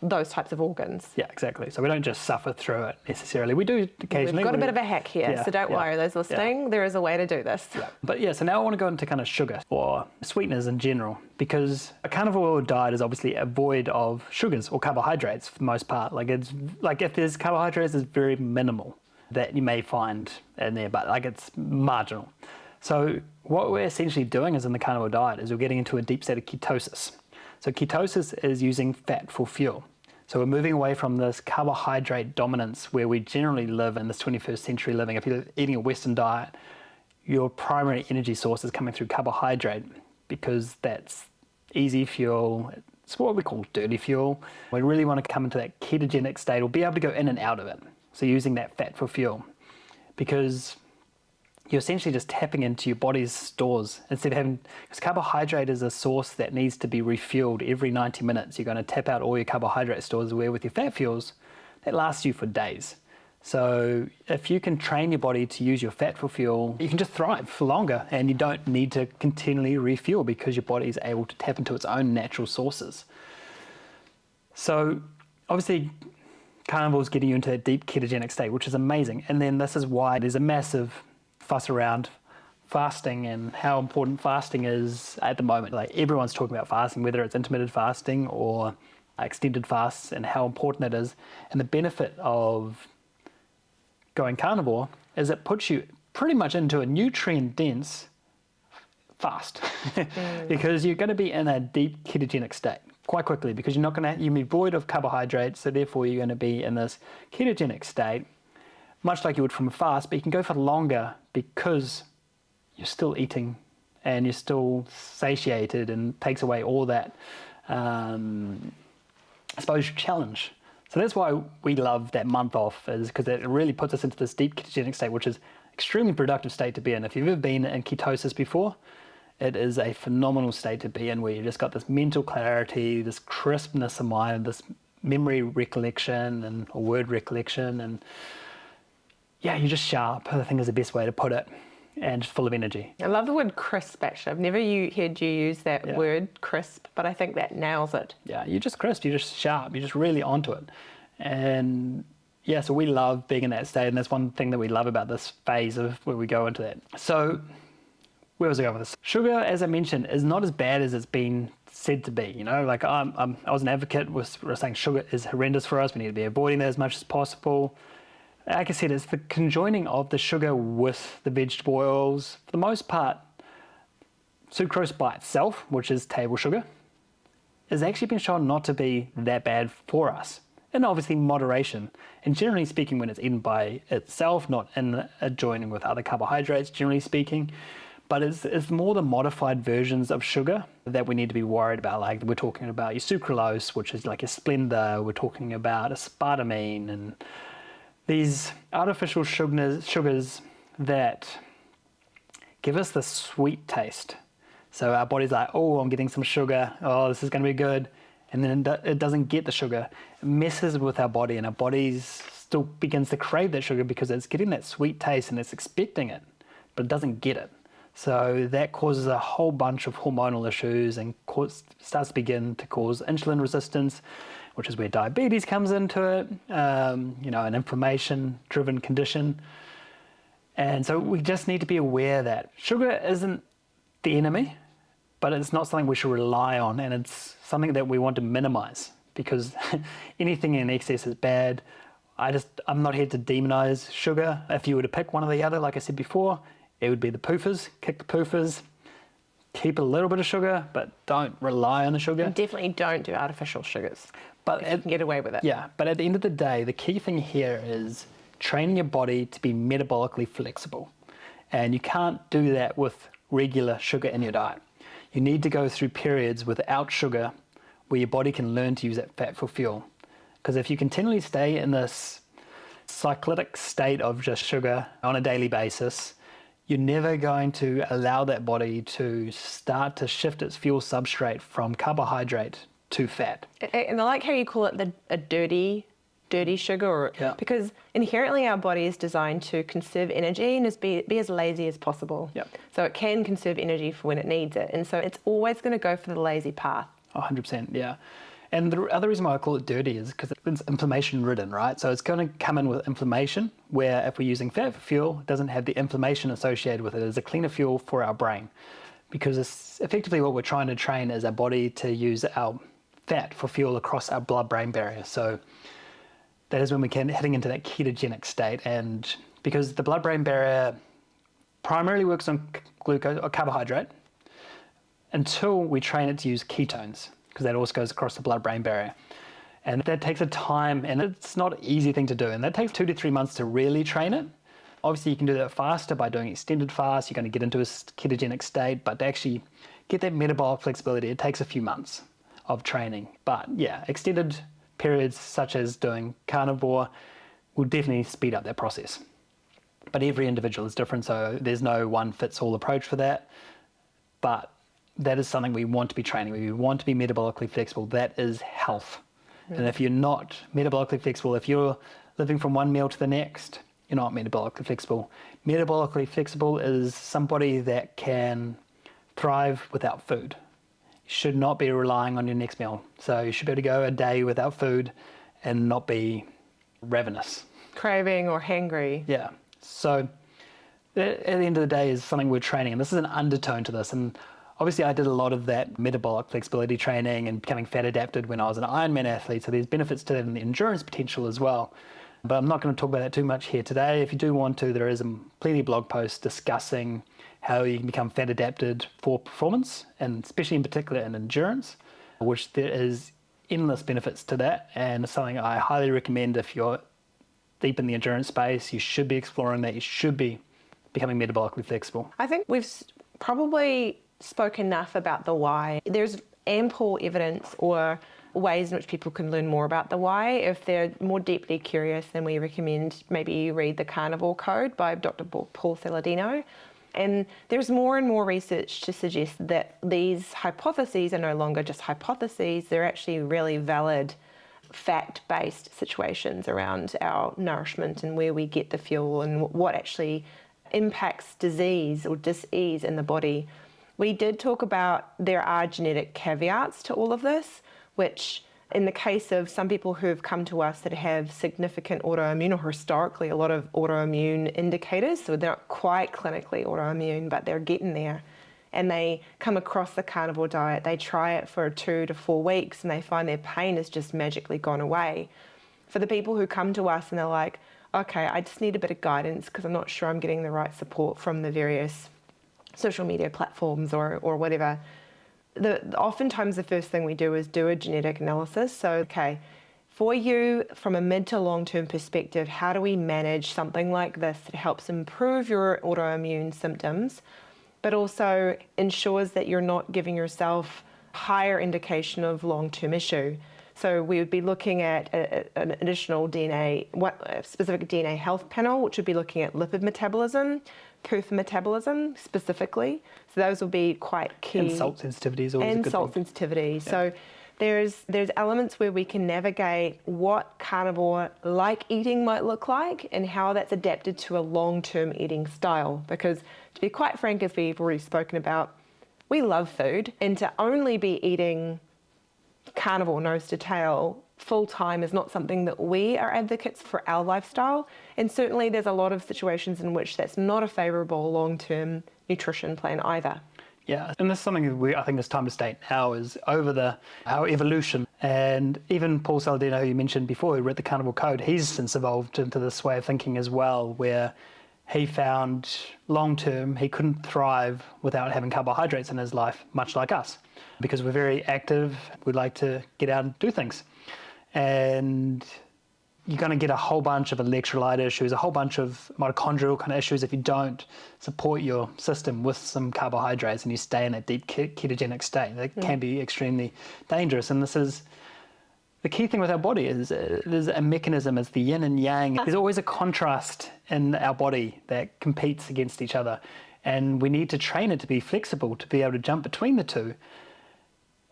those types of organs. Yeah, exactly. So we don't just suffer through it necessarily. We do occasionally. We've got a bit of a hack here, so don't worry, those listening, there is a way to do this. Yeah. But yeah, so now I want to go into kind of sugar or sweeteners in general, because a carnivore diet is obviously void of sugars or carbohydrates for the most part. Like it's like if there's carbohydrates, it's very minimal that you may find in there, but like it's marginal. So what we're essentially doing is in the carnivore diet is we're getting into a deep state of ketosis. So ketosis is using fat for fuel. So we're moving away from this carbohydrate dominance where we generally live in this 21st century living. If you're eating a Western diet, your primary energy source is coming through carbohydrate because that's easy fuel. It's what we call dirty fuel. We really want to come into that ketogenic state or be able to go in and out of it. So using that fat for fuel, because you're essentially just tapping into your body's stores instead of having, because carbohydrate is a source that needs to be refueled every 90 minutes. You're going to tap out all your carbohydrate stores, where with your fat fuels, that lasts you for days. So if you can train your body to use your fat for fuel, you can just thrive for longer and you don't need to continually refuel because your body is able to tap into its own natural sources. So obviously, carnivore is getting you into a deep ketogenic state, which is amazing. And then this is why there's a massive fuss around fasting and how important fasting is at the moment. Like everyone's talking about fasting, whether it's intermittent fasting or extended fasts, and how important it is. And the benefit of going carnivore is it puts you pretty much into a nutrient dense fast because you're going to be in a deep ketogenic state quite quickly, because you'll be void of carbohydrates, so therefore you're going to be in this ketogenic state, much like you would from a fast, but you can go for longer because you're still eating and you're still satiated, and takes away all that, I suppose, challenge. So that's why we love that month off, is because it really puts us into this deep ketogenic state, which is extremely productive state to be in. If you've ever been in ketosis before, it is a phenomenal state to be in, where you just got this mental clarity, this crispness of mind, this memory recollection or word recollection, and yeah, you're just sharp, I think is the best way to put it, and just full of energy. I love the word crisp, actually. I've never heard you use that word crisp, but I think that nails it. Yeah, you're just crisp, you're just sharp, you're just really onto it. And yeah, so we love being in that state, and that's one thing that we love about this phase of where we go into that. So where was I going with this? Sugar, as I mentioned, is not as bad as it's been said to be. You know, like I was an advocate, we're saying sugar is horrendous for us, we need to be avoiding that as much as possible. Like I said, it's the conjoining of the sugar with the vegetable oils. For the most part, sucrose by itself, which is table sugar, has actually been shown not to be that bad for us. And obviously moderation. And generally speaking, when it's eaten by itself, not in adjoining with other carbohydrates, generally speaking. But it's more the modified versions of sugar that we need to be worried about. Like we're talking about your sucralose, which is like a Splenda. We're talking about aspartame and these artificial sugars that give us the sweet taste. So our body's like, oh, I'm getting some sugar. Oh, this is going to be good. And then it doesn't get the sugar. It messes with our body, and our body still begins to crave that sugar because it's getting that sweet taste and it's expecting it, but it doesn't get it. So that causes a whole bunch of hormonal issues and starts to begin to cause insulin resistance, which is where diabetes comes into it, an inflammation-driven condition. And so we just need to be aware that sugar isn't the enemy, but it's not something we should rely on, and it's something that we want to minimize, because anything in excess is bad. I'm not here to demonize sugar. If you were to pick one or the other, like I said before, it would be the poofers. Kick the poofers. Keep a little bit of sugar, but don't rely on the sugar. And definitely don't do artificial sugars. But you can get away with it. Yeah, but at the end of the day, the key thing here is training your body to be metabolically flexible. And you can't do that with regular sugar in your diet. You need to go through periods without sugar where your body can learn to use that fat for fuel. Because if you continually stay in this cyclic state of just sugar on a daily basis, you're never going to allow that body to start to shift its fuel substrate from carbohydrate to fat. And I like how you call it a dirty dirty sugar, because inherently our body is designed to conserve energy and be as lazy as possible. So it can conserve energy for when it needs it. And so it's always going to go for the lazy path. 100%, yeah. And the other reason why I call it dirty is because it's inflammation ridden, right? So it's going to come in with inflammation, where if we're using fat for fuel, it doesn't have the inflammation associated with it. It's a cleaner fuel for our brain, because it's effectively what we're trying to train is our body to use our fat for fuel across our blood-brain barrier. So that is when we're heading into that ketogenic state. And because the blood-brain barrier primarily works on glucose or carbohydrate until we train it to use ketones, because that also goes across the blood-brain barrier. And that takes a time, and it's not an easy thing to do. And that takes 2 to 3 months to really train it. Obviously, you can do that faster by doing extended fast. You're going to get into a ketogenic state, but to actually get that metabolic flexibility, it takes a few months of training. But yeah, extended periods such as doing carnivore will definitely speed up that process. But every individual is different, so there's no one-fits-all approach for that. But that is something we want to be training. We want to be metabolically flexible. That is health. And if you're not metabolically flexible, if you're living from one meal to the next, you're not metabolically flexible. Metabolically flexible is somebody that can thrive without food. You should not be relying on your next meal. So you should be able to go a day without food and not be ravenous. Craving or hangry. Yeah. So at the end of the day is something we're training. And this is an undertone to this. And obviously, I did a lot of that metabolic flexibility training and becoming fat adapted when I was an Ironman athlete. So there's benefits to that in the endurance potential as well. But I'm not going to talk about that too much here today. If you do want to, there is plenty of blog posts discussing how you can become fat adapted for performance, and especially in particular in endurance, which there is endless benefits to that. And it's something I highly recommend if you're deep in the endurance space. You should be exploring that. You should be becoming metabolically flexible. I think we've probably spoke enough about the why. There's ample evidence or ways in which people can learn more about the why. If they're more deeply curious, then we recommend maybe you read The Carnivore Code by Dr. Paul Saladino. And there's more and more research to suggest that these hypotheses are no longer just hypotheses, they're actually really valid fact-based situations around our nourishment and where we get the fuel and what actually impacts disease or dis-ease in the body. We did talk about there are genetic caveats to all of this, which in the case of some people who have come to us that have significant autoimmune or historically a lot of autoimmune indicators, so they're not quite clinically autoimmune, but they're getting there, and they come across the carnivore diet, they try it for 2 to 4 weeks and they find their pain has just magically gone away. For the people who come to us and they're like, okay, I just need a bit of guidance because I'm not sure I'm getting the right support from the various social media platforms or whatever. Oftentimes the first thing we do is do a genetic analysis. So, okay, for you from a mid to long-term perspective, how do we manage something like this that helps improve your autoimmune symptoms, but also ensures that you're not giving yourself higher indication of long-term issue? So we would be looking at an additional a specific DNA health panel, which would be looking at lipid metabolism, PUFA metabolism specifically. So those will be quite key. And salt sensitivity is always a good thing. And salt sensitivity. Yeah. So there's elements where we can navigate what carnivore-like eating might look like and how that's adapted to a long-term eating style. Because to be quite frank, as we've already spoken about, we love food, and to only be eating carnivore nose to tail full time is not something that we are advocates for our lifestyle. And certainly there's a lot of situations in which that's not a favourable long-term nutrition plan either. Yeah, and this is something I think it's time to state now is over our evolution. And even Paul Saladino, who you mentioned before, who read the Carnivore Code, he's since evolved into this way of thinking as well, where he found long-term he couldn't thrive without having carbohydrates in his life, much like us, because we're very active, we like to get out and do things. And you're going to get a whole bunch of electrolyte issues, a whole bunch of mitochondrial kind of issues if you don't support your system with some carbohydrates and you stay in that deep ketogenic state. That can be extremely dangerous. And this is the key thing with our body is it is a mechanism, it's the yin and yang. There's always a contrast in our body that competes against each other. And we need to train it to be flexible, to be able to jump between the two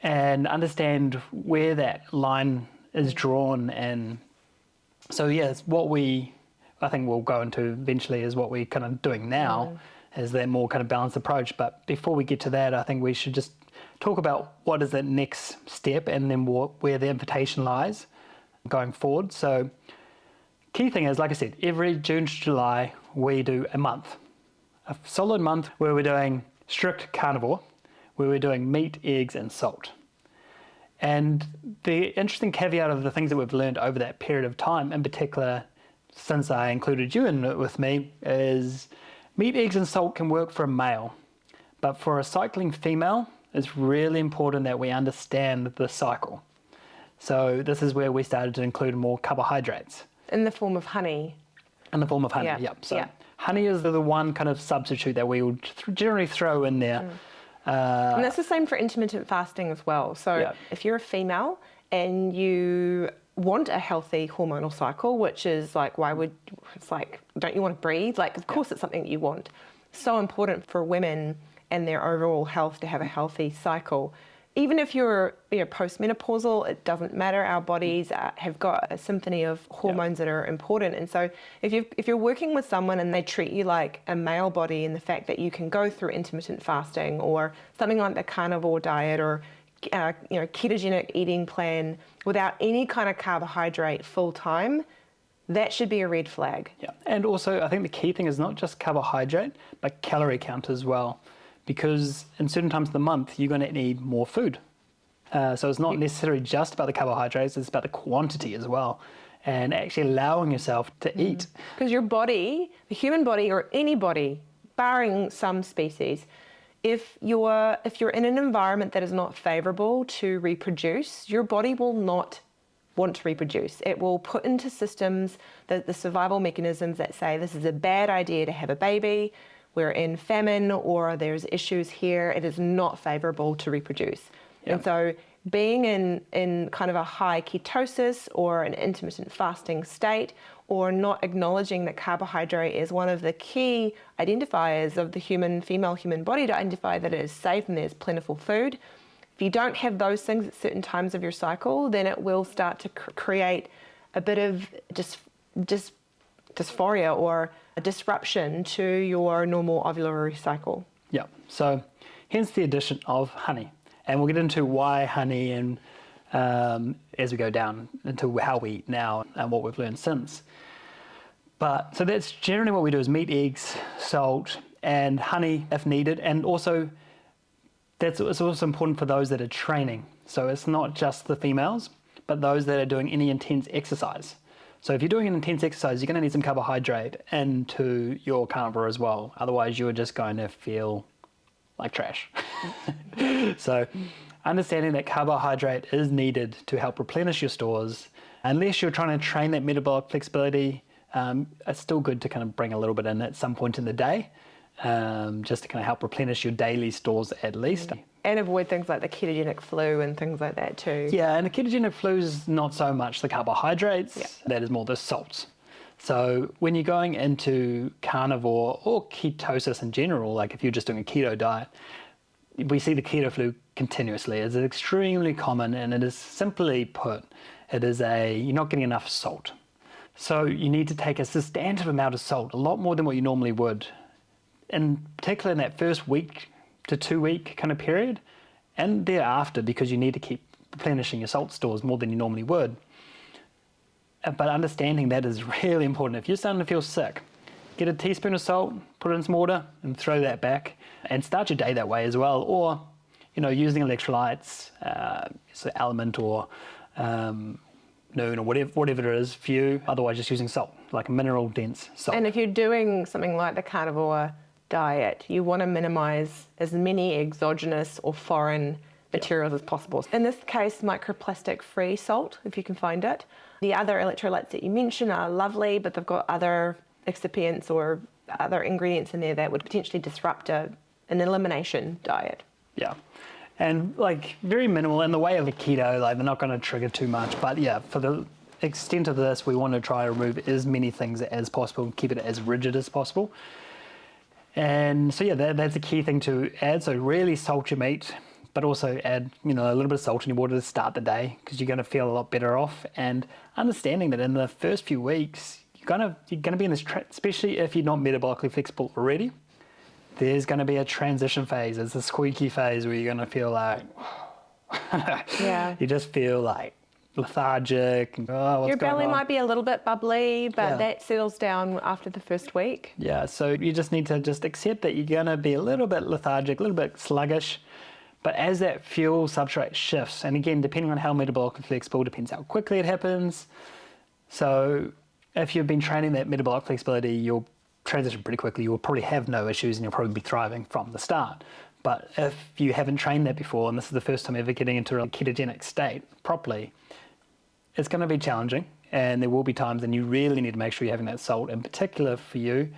and understand where that line is drawn and So yes, I think we'll go into eventually is what we're kind of doing now, is that more kind of balanced approach. But before we get to that, I think we should just talk about what is that next step and then where the invitation lies going forward. So key thing is, like I said, every June to July, we do a solid month where we're doing strict carnivore, where we're doing meat, eggs, and salt. And the interesting caveat of the things that we've learned over that period of time, in particular, since I included you in it with me, is meat, eggs, and salt can work for a male. But for a cycling female, it's really important that we understand the cycle. So this is where we started to include more carbohydrates. In the form of honey. In the form of honey, Yeah. So honey is the one kind of substitute that we would generally throw in there. And that's the same for intermittent fasting as well. So if you're a female and you want a healthy hormonal cycle, which is like, don't you want to breathe? Like, of course it's something that you want. So important for women and their overall health to have a healthy cycle. Even if you're postmenopausal, it doesn't matter. Our bodies have got a symphony of hormones that are important. And so if you're working with someone and they treat you like a male body, and the fact that you can go through intermittent fasting or something like the carnivore diet or ketogenic eating plan without any kind of carbohydrate full time, that should be a red flag. Yeah, and also I think the key thing is not just carbohydrate, but calorie count as well. Because in certain times of the month, you're going to need more food. So it's not necessarily just about the carbohydrates, it's about the quantity as well. And actually allowing yourself to eat. Because your body, the human body or any body, barring some species, if you're in an environment that is not favorable to reproduce, your body will not want to reproduce. It will put into systems the survival mechanisms that say this is a bad idea to have a baby, we're in famine, or there's issues here, it is not favorable to reproduce. Yep. And so being in kind of a high ketosis or an intermittent fasting state, or not acknowledging that carbohydrate is one of the key identifiers of the female human body to identify that it is safe and there's plentiful food. If you don't have those things at certain times of your cycle, then it will start to create a bit of dysphoria or a disruption to your normal ovulatory cycle. Yeah, so hence the addition of honey. And we'll get into why honey and as we go down into how we eat now and what we've learned since. But so that's generally what we do is meat, eggs, salt, and honey if needed. And also it's also important for those that are training. So it's not just the females, but those that are doing any intense exercise. So if you're doing an intense exercise, you're going to need some carbohydrate into your carnivore as well. Otherwise, you're just going to feel like trash. So understanding that carbohydrate is needed to help replenish your stores, unless you're trying to train that metabolic flexibility, it's still good to kind of bring a little bit in at some point in the day, just to kind of help replenish your daily stores at least. And avoid things like the ketogenic flu and things like that too. Yeah, and the ketogenic flu is not so much the carbohydrates, that is more the salts. So when you're going into carnivore or ketosis in general, like if you're just doing a keto diet, we see the keto flu continuously. It's extremely common, and it is simply put, you're not getting enough salt. So you need to take a substantive amount of salt, a lot more than what you normally would. In particular in that first week to 2 week kind of period, and thereafter, because you need to keep replenishing your salt stores more than you normally would. But understanding that is really important. If you're starting to feel sick, get a teaspoon of salt, put it in some water, and throw that back, and start your day that way as well. Or, using electrolytes, so element or Noon or whatever it is for you. Otherwise, just using salt, like a mineral dense salt. And if you're doing something like the carnivore diet, you want to minimize as many exogenous or foreign materials as possible. In this case, microplastic free salt, if you can find it. The other electrolytes that you mentioned are lovely, but they've got other excipients or other ingredients in there that would potentially disrupt an elimination diet. Yeah. And very minimal in the way of a keto, they're not going to trigger too much. But yeah, for the extent of this, we want to try to remove as many things as possible and keep it as rigid as possible. And so yeah, that's a key thing to add. So really salt your meat, but also add, a little bit of salt in your water to start the day, because you're going to feel a lot better off. And understanding that in the first few weeks, you're going to be in this, especially if you're not metabolically flexible already, there's going to be a transition phase. It's a squeaky phase where you're going to feel like, you just feel like lethargic. And, what's Your belly going on? might be a little bit bubbly, but that settles down after the first week. Yeah, so you just need to just accept that you're going to be a little bit lethargic, a little bit sluggish. But as that fuel substrate shifts, and again, depending on how metabolically flexible, depends how quickly it happens. So if you've been training that metabolic flexibility, you'll transition pretty quickly. You'll probably have no issues and you'll probably be thriving from the start. But if you haven't trained that before, and this is the first time ever getting into a ketogenic state properly, it's going to be challenging, and there will be times, and you really need to make sure you're having that salt in particular for you.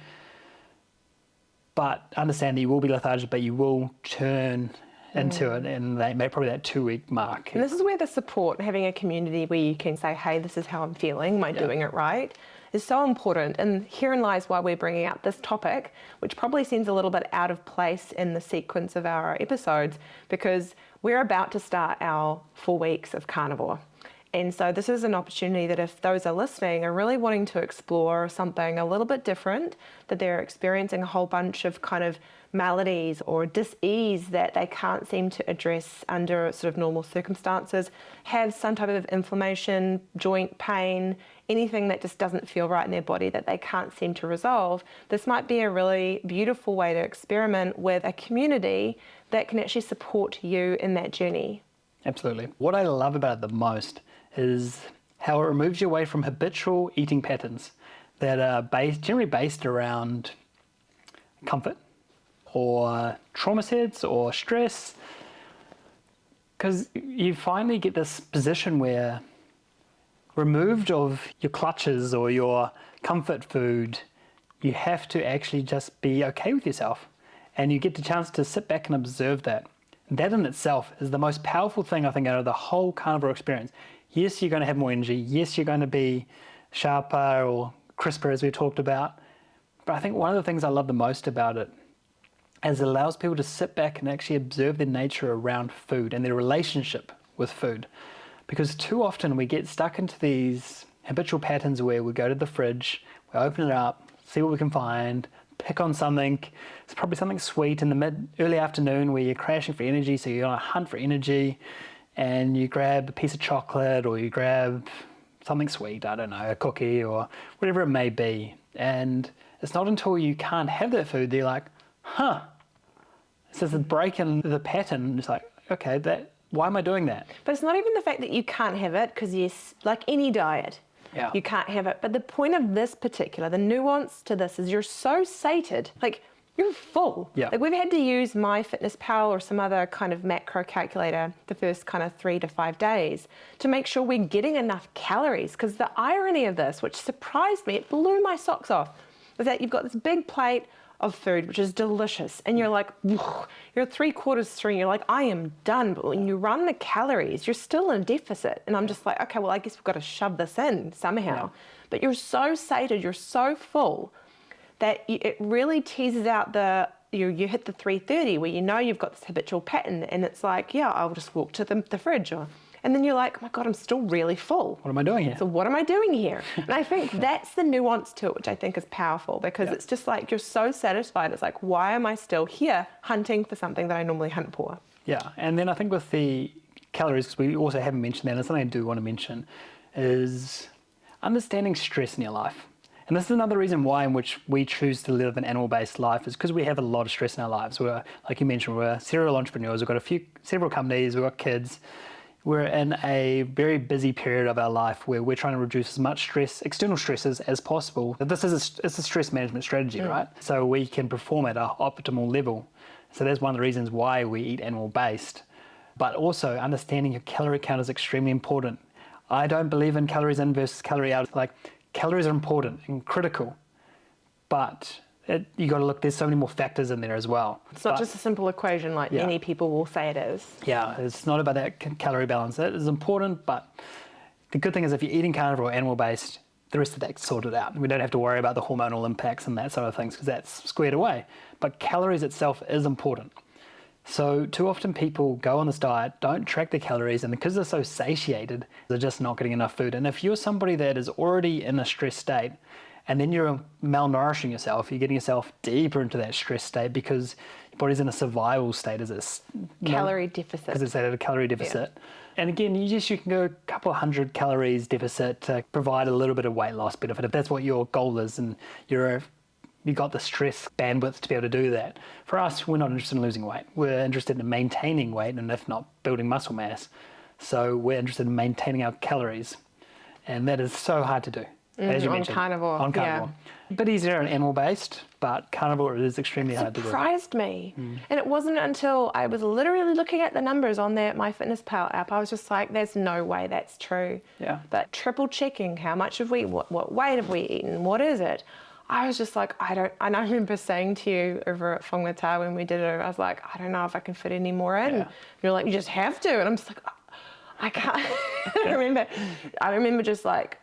But understand that you will be lethargic, but you will turn into it, and probably that 2-week mark. And this is where the support, having a community where you can say, hey, this is how I'm feeling, am I doing it right, is so important. And herein lies why we're bringing up this topic, which probably seems a little bit out of place in the sequence of our episodes, because we're about to start our 4 weeks of carnivore. And so this is an opportunity that if those are listening are really wanting to explore something a little bit different, that they're experiencing a whole bunch of kind of maladies or dis-ease that they can't seem to address under sort of normal circumstances, have some type of inflammation, joint pain, anything that just doesn't feel right in their body that they can't seem to resolve, this might be a really beautiful way to experiment with a community that can actually support you in that journey. Absolutely. What I love about it the most is how it removes you away from habitual eating patterns that are generally based around comfort or trauma sets or stress, because you finally get this position where, removed of your clutches or your comfort food, you have to actually just be okay with yourself, and you get the chance to sit back and observe that. That in itself is the most powerful thing, I think, out of the whole carnivore experience. Yes, you're going to have more energy. Yes, you're going to be sharper or crisper, as we talked about. But I think one of the things I love the most about it is it allows people to sit back and actually observe their nature around food and their relationship with food. Because too often we get stuck into these habitual patterns where we go to the fridge, we open it up, see what we can find, pick on something. It's probably something sweet in the early afternoon where you're crashing for energy, so you're on a hunt for energy, and you grab a piece of chocolate or you grab something sweet, I don't know, a cookie or whatever it may be. And it's not until you can't have that food that you're like, so it's a break in the pattern. It's like, okay, why am I doing that? But it's not even the fact that you can't have it, because yes, like any diet, you can't have it. But the point of this particular, the nuance to this is you're so sated, like you're full. Yeah. Like we've had to use MyFitnessPal or some other kind of macro calculator the first kind of 3 to 5 days to make sure we're getting enough calories. Because the irony of this, which surprised me, it blew my socks off, is that you've got this big plate of food, which is delicious, and you're like, you're 3/4 through, and you're like, I am done. But when you run the calories, you're still in deficit. And I'm just like, okay, well, I guess we've got to shove this in somehow. Yeah. But you're so sated, you're so full that it really teases out you hit the 3:30 where you know you've got this habitual pattern, and it's like, yeah, I'll just walk to the fridge, and then you're like, oh my God, I'm still really full. What am I doing here? So what am I doing here? And I think that's the nuance to it, which I think is powerful, because it's just like, you're so satisfied. It's like, why am I still here hunting for something that I normally hunt for? Yeah, and then I think with the calories, because we also haven't mentioned that, and something I do want to mention, is understanding stress in your life. And this is another reason why in which we choose to live an animal-based life, is because we have a lot of stress in our lives. We're, like you mentioned, we're serial entrepreneurs. We've got several companies. We've got kids. We're in a very busy period of our life where we're trying to reduce as much stress, external stresses, as possible. This is it's a stress management strategy, right? So we can perform at an optimal level. So that's one of the reasons why we eat animal-based. But also understanding your calorie count is extremely important. I don't believe in calories in versus calorie out. Like, calories are important and critical, but you got to look, there's so many more factors in there as well. It's not just a simple equation like many people will say it is. Yeah, it's not about that calorie balance. It is important, but the good thing is if you're eating carnivore or animal-based, the rest of that's sorted out. We don't have to worry about the hormonal impacts and that sort of things, because that's squared away. But calories itself is important. So too often people go on this diet, don't track their calories, and because they're so satiated, they're just not getting enough food. And if you're somebody that is already in a stress state, and then you're malnourishing yourself, you're getting yourself deeper into that stress state because your body's in a survival state as it's Calorie deficit. because it's at a calorie deficit. Yeah. And again, you can go a couple of 100 calories deficit to provide a little bit of weight loss benefit if that's what your goal is, and you've got the stress bandwidth to be able to do that. For us, we're not interested in losing weight. We're interested in maintaining weight, and if not, building muscle mass. So we're interested in maintaining our calories, and that is so hard to do. As you mentioned, on carnivore. Yeah. A bit easier on animal-based, but carnivore is extremely hard to do. Surprised me. And it wasn't until I was literally looking at the numbers on that MyFitnessPal app, I was just like, there's no way that's true. Yeah. But triple checking how much have we, what weight have we eaten, what is it? I was just like, and I remember saying to you over at Whangata when we did it, I was like, I don't know if I can fit any more in. Yeah. You're like, you just have to. And I'm just like, I can't. I remember just like,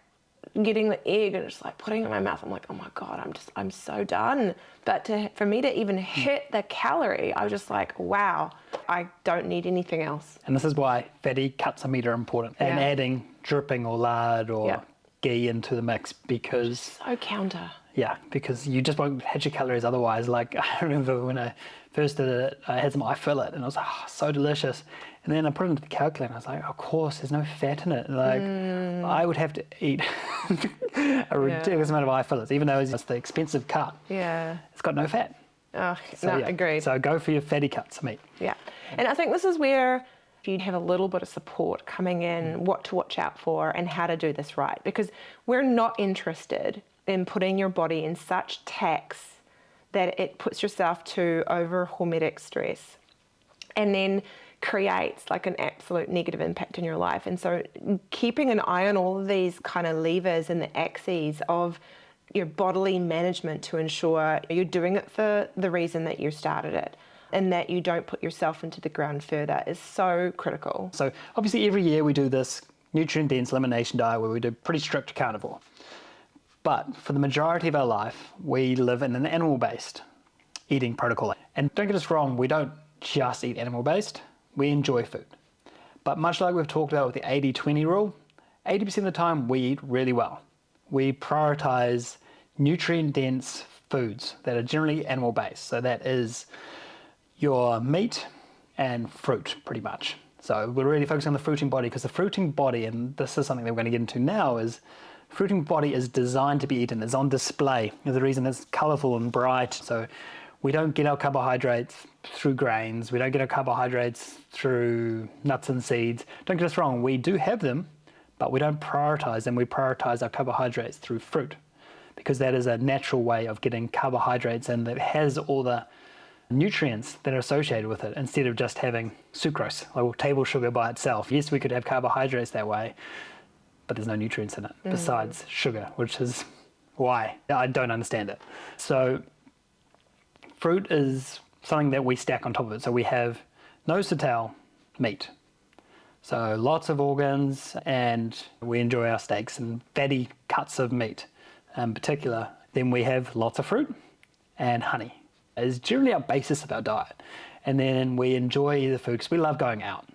getting the egg and just like putting it in my mouth. I'm like, oh my God, I'm so done. But for me to even hit the calorie, I was just like, wow, I don't need anything else. And this is why fatty cuts of meat are important. And adding dripping or lard or ghee into the mix, because so counter. Yeah, because you just won't hit your calories otherwise. Like I remember when I first did it, I had some eye fillet and I was like, oh, so delicious. And then I put it into the calculator and I was like, of course, there's no fat in it. Like I would have to eat a ridiculous amount of eye fillets, even though it's the expensive cut. Yeah. It's got no fat. Oh, so, no, agreed. So go for your fatty cuts of meat. Yeah. And I think this is where if you have a little bit of support coming in, what to watch out for and how to do this right. Because we're not interested in putting your body in such tax that it puts yourself to over-hormetic stress and then creates like an absolute negative impact in your life. And so keeping an eye on all of these kind of levers and the axes of your bodily management to ensure you're doing it for the reason that you started it and that you don't put yourself into the ground further is so critical. So obviously every year we do this nutrient-dense elimination diet where we do pretty strict carnivore. But for the majority of our life, we live in an animal-based eating protocol. And don't get us wrong, we don't just eat animal-based. We enjoy food. But much like we've talked about with the 80-20 rule, 80% of the time we eat really well. We prioritize nutrient-dense foods that are generally animal-based. So that is your meat and fruit, pretty much. So we're really focusing on the fruiting body, because the fruiting body, and this is something that we're going to get into now, is fruiting body is designed to be eaten. It's on display. There's a reason it's colorful and bright. So we don't get our carbohydrates through grains. We don't get our carbohydrates through nuts and seeds. Don't get us wrong, we do have them, but we don't prioritize them. We prioritize our carbohydrates through fruit, because that is a natural way of getting carbohydrates and that has all the nutrients that are associated with it, instead of just having sucrose or table sugar by itself. Yes, we could have carbohydrates that way, but there's no nutrients in it besides sugar, which is why I don't understand it. So fruit is something that we stack on top of it. So we have nose to tail meat. So lots of organs, and we enjoy our steaks and fatty cuts of meat in particular. Then we have lots of fruit and honey. It's generally our basis of our diet. And then we enjoy the food because we love going out.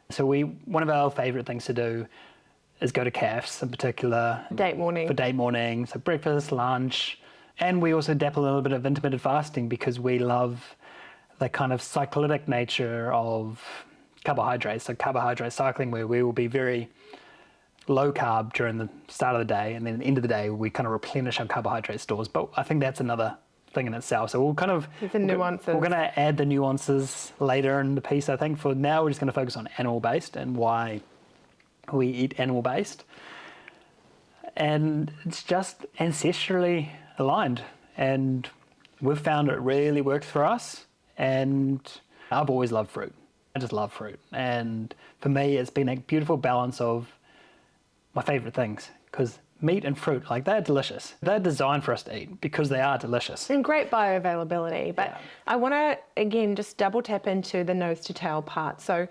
So one of our favorite things to do is go to cafes in particular. Date morning. For date morning, so breakfast, lunch. And we also dabble a little bit of intermittent fasting because we love the kind of cyclic nature of carbohydrates. So carbohydrate cycling, where we will be very low carb during the start of the day, and then at the end of the day, we kind of replenish our carbohydrate stores. But I think that's another thing in itself. So we'll kind of... The nuances. We're going to add the nuances later in the piece, I think. For now, we're just going to focus on animal-based and why we eat animal-based. And it's just ancestrally aligned, and we've found it really works for us. And I've always loved fruit. I just love fruit, and for me it's been a beautiful balance of my favorite things, because meat and fruit, like, they're delicious. They're designed for us to eat because they are delicious. And great bioavailability. But I want to again just double tap into the nose to tail part. So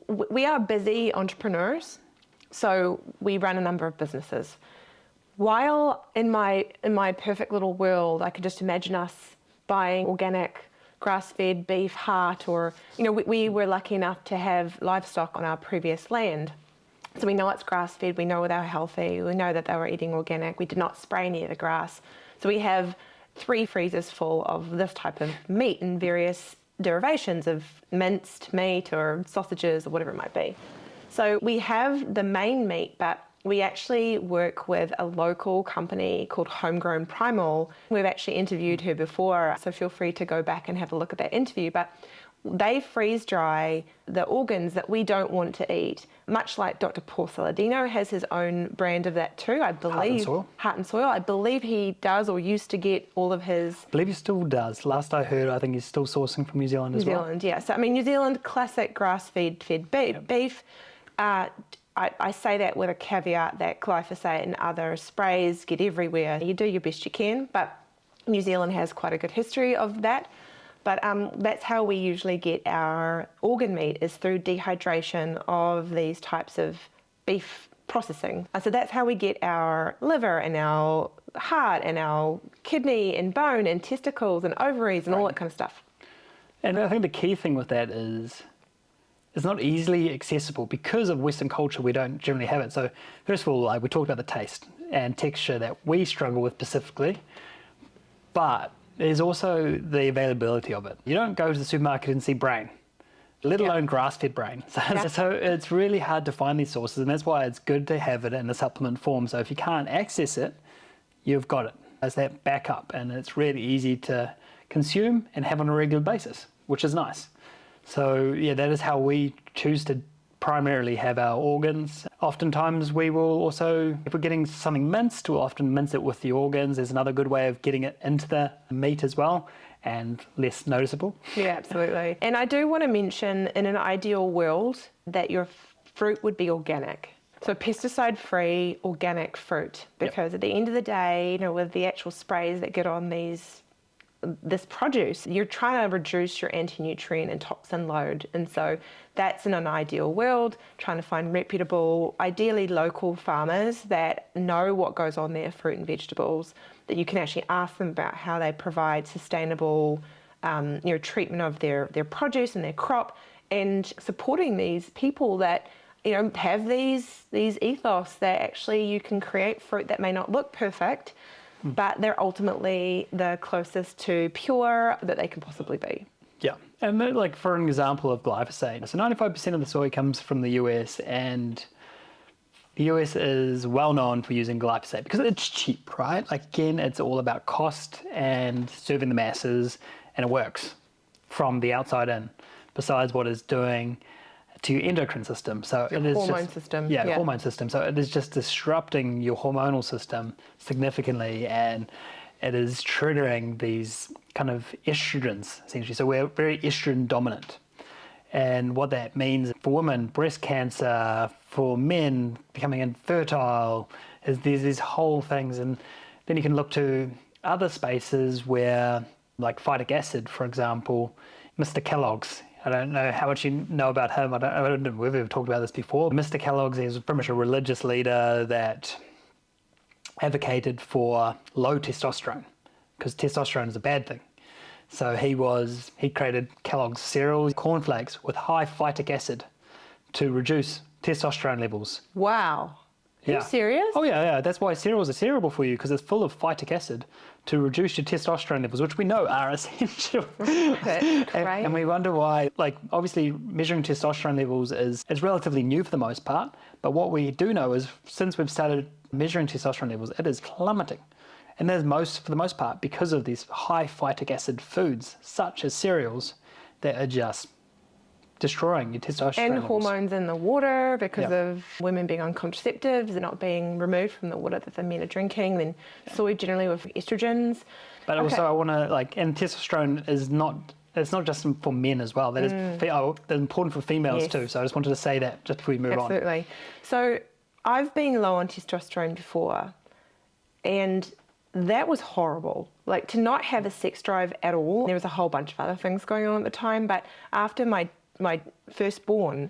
we are busy entrepreneurs, so we run a number of businesses. While in my perfect little world, I could just imagine us buying organic grass-fed beef heart, or, you know, we were lucky enough to have livestock on our previous land. So we know it's grass-fed, we know they were healthy, we know that they were eating organic, we did not spray any of the grass. So we have 3 freezers full of this type of meat and various derivations of minced meat or sausages or whatever it might be. So we have the main meat, but we actually work with a local company called Homegrown Primal. We've actually interviewed her before, so feel free to go back and have a look at that interview. But they freeze dry the organs that we don't want to eat, much like Dr. Paul Saladino has his own brand of that too, I believe. Heart and Soil. I believe he does or used to get all of his... I believe he still does. Last I heard, I think he's still sourcing from New Zealand as well. New Zealand, yeah. So, I mean, New Zealand, classic grass-fed beef. I say that with a caveat that glyphosate and other sprays get everywhere. You do your best you can, but New Zealand has quite a good history of that. But that's how we usually get our organ meat, is through dehydration of these types of beef processing. So that's how we get our liver and our heart and our kidney and bone and testicles and ovaries and all that kind of stuff. And I think the key thing with that is it's not easily accessible. Because of Western culture, we don't generally have it. So first of all, like we talked about the taste and texture that we struggle with specifically, but there's also the availability of it. You don't go to the supermarket and see brain, let alone grass-fed brain. So it's really hard to find these sources, and that's why it's good to have it in a supplement form. So if you can't access it, you've got it as that backup, and it's really easy to consume and have on a regular basis, which is nice. So yeah, that is how we choose to primarily have our organs. Oftentimes we will also, if we're getting something minced, we'll often mince it with the organs. There's another good way of getting it into the meat as well, and less noticeable. Yeah, absolutely. And I do want to mention, in an ideal world, that your fruit would be organic. So pesticide-free organic fruit, because at the end of the day, you know, with the actual sprays that get on this produce, you're trying to reduce your anti-nutrient and toxin load. And so that's in an ideal world, trying to find reputable, ideally local farmers that know what goes on their fruit and vegetables, that you can actually ask them about how they provide sustainable treatment of their produce and their crop, and supporting these people that, you know, have these ethos that actually you can create fruit that may not look perfect, but they're ultimately the closest to pure that they can possibly be. Yeah, and like for an example of glyphosate, so 95% of the soy comes from the US, and the US is well known for using glyphosate because it's cheap, right? Like again, it's all about cost and serving the masses, and it works from the outside in, besides what it's doing to your endocrine system. So it is hormone system. Yeah, hormone system. So it is just disrupting your hormonal system significantly, and it is triggering these kind of estrogens, essentially. So we're very estrogen dominant. And what that means for women, breast cancer, for men becoming infertile, is there's these whole things. And then you can look to other spaces where, like phytic acid, for example, Mr. Kellogg's. I don't know how much you know about him. I don't know if we've ever talked about this before. Mr. Kellogg's is pretty much a religious leader that advocated for low testosterone, because testosterone is a bad thing. So he created Kellogg's cereals, cornflakes with high phytic acid to reduce testosterone levels. Wow. Are you serious? Oh yeah. That's why cereals are terrible for you, because it's full of phytic acid to reduce your testosterone levels, which we know are essential. And we wonder why, like obviously measuring testosterone levels is relatively new for the most part, but what we do know is since we've started measuring testosterone levels, it is plummeting. And for the most part, because of these high phytic acid foods, such as cereals, that are just destroying your testosterone and levels. Hormones in the water, because of women being on contraceptives, they're not being removed from the water that the men are drinking. Then soy generally with estrogens. But also I want to and testosterone is not, it's not just for men as well. That is important for females too. So I just wanted to say that just before we move on. Absolutely. So I've been low on testosterone before, and that was horrible. Like to not have a sex drive at all. There was a whole bunch of other things going on at the time, but after my firstborn,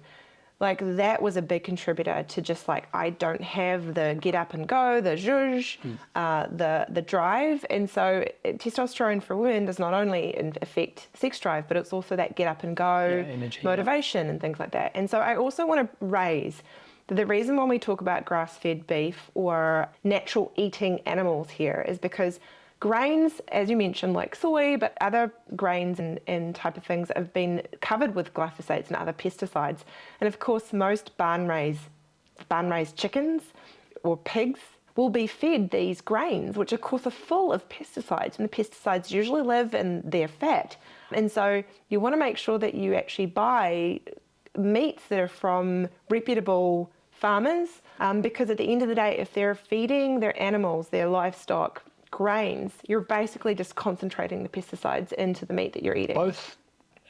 like that was a big contributor to just like, I don't have the get up and go, the zhuzh, the drive. And so testosterone for women does not only affect sex drive, but it's also that get up and go, energy, motivation and things like that. And so I also want to raise that the reason when we talk about grass-fed beef or natural eating animals here is because grains, as you mentioned, like soy, but other grains and type of things have been covered with glyphosates and other pesticides. And of course, most barn-raised chickens or pigs will be fed these grains, which of course are full of pesticides, and the pesticides usually live in their fat. And so you want to make sure that you actually buy meats that are from reputable farmers, because at the end of the day, if they're feeding their animals, their livestock, grains, you're basically just concentrating the pesticides into the meat that you're eating. Both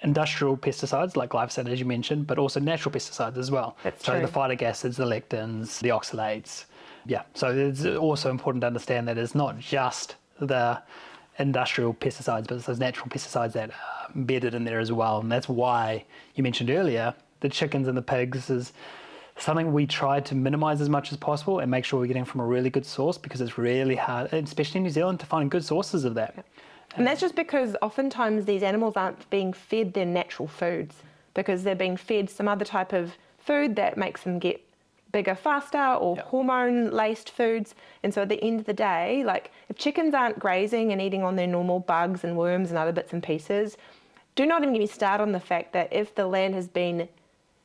industrial pesticides like glyphosate, as you mentioned, but also natural pesticides as well. That's so true. The phytic acids, the lectins, the oxalates. Yeah, so it's also important to understand that it's not just the industrial pesticides, but it's those natural pesticides that are embedded in there as well. And that's why you mentioned earlier the chickens and the pigs is something we try to minimize as much as possible and make sure we're getting from a really good source, because it's really hard, especially in New Zealand, to find good sources of that. Yep. And that's just because oftentimes these animals aren't being fed their natural foods, because they're being fed some other type of food that makes them get bigger faster, or hormone-laced foods. And so at the end of the day, like if chickens aren't grazing and eating on their normal bugs and worms and other bits and pieces, do not even get me started on the fact that if the land has been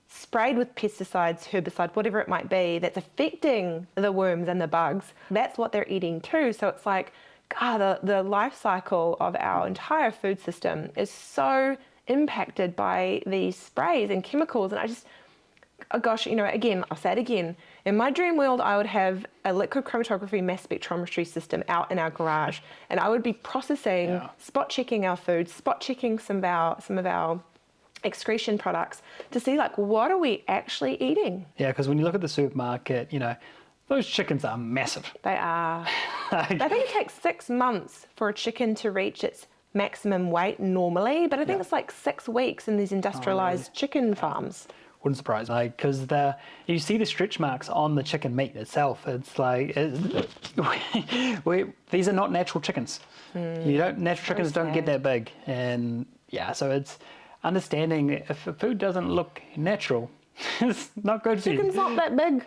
sprayed with pesticides, herbicide, whatever it might be, that's affecting the worms and the bugs, that's what they're eating too. So it's like, God, the life cycle of our entire food system is so impacted by these sprays and chemicals. And I just, oh gosh, again, I'll say it again. In my dream world, I would have a liquid chromatography mass spectrometry system out in our garage, and I would be processing, spot checking our food, spot checking some of our excretion products to see like what are we actually eating. Yeah, because when you look at the supermarket, those chickens are massive. They are. I think it takes 6 months for a chicken to reach its maximum weight normally, but I think it's like 6 weeks in these industrialized chicken farms. Wouldn't surprise me, because you see the stretch marks on the chicken meat itself. It's like these are not natural chickens. Natural chickens don't get that big, and so it's understanding if food doesn't look natural, it's not good for you. Chicken's not that big.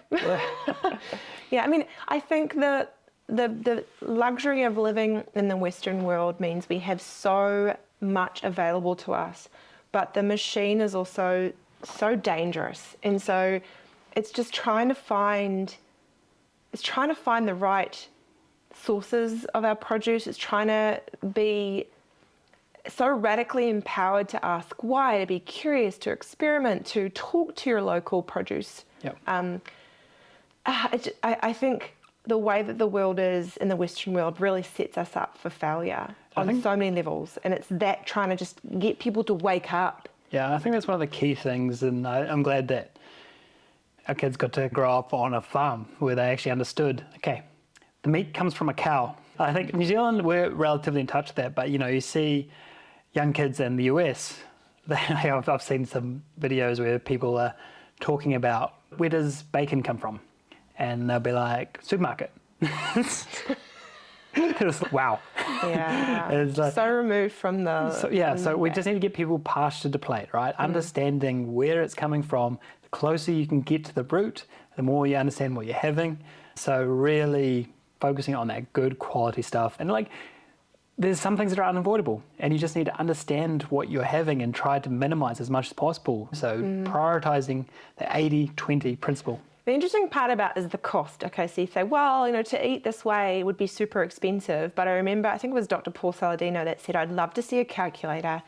Yeah, I mean, I think the luxury of living in the Western world means we have so much available to us, but the machine is also so dangerous, and so it's just trying to find the right sources of our produce. It's trying to be so radically empowered to ask why, to be curious, to experiment, to talk to your local produce. I think the way that the world is in the Western world really sets us up for failure on so many levels, and it's that trying to just get people to wake up. Yeah, I think that's one of the key things, and I'm glad that our kids got to grow up on a farm where they actually understood, okay, the meat comes from a cow. I think in New Zealand, we're relatively in touch with that, but you see young kids in the US, I've seen some videos where people are talking about, where does bacon come from? And they'll be like, supermarket. It was like, wow. Yeah, it's like, so removed from the... So we just need to get people past the plate, right? Understanding where it's coming from. The closer you can get to the root, the more you understand what you're having. So really focusing on that good quality stuff. And there's some things that are unavoidable, and you just need to understand what you're having and try to minimize as much as possible. So prioritizing the 80-20 principle. The interesting part about is the cost. Okay, so you say, well, to eat this way would be super expensive. But I remember, I think it was Dr. Paul Saladino that said, I'd love to see a calculator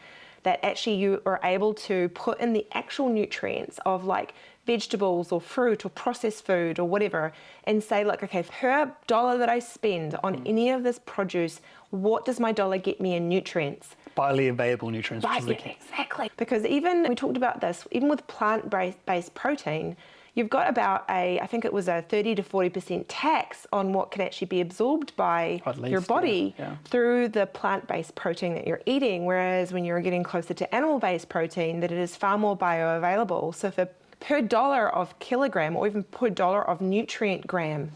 that actually you are able to put in the actual nutrients of like vegetables or fruit or processed food or whatever, and say, look, okay, per dollar that I spend on any of this produce, what does my dollar get me in nutrients? Bioavailable nutrients. Exactly. Because even, we talked about this, even with plant-based protein, you've got about I think it was a 30 to 40% tax on what can actually be absorbed by your body through the plant-based protein that you're eating. Whereas when you're getting closer to animal-based protein, that it is far more bioavailable. So for per dollar of kilogram or even per dollar of nutrient gram,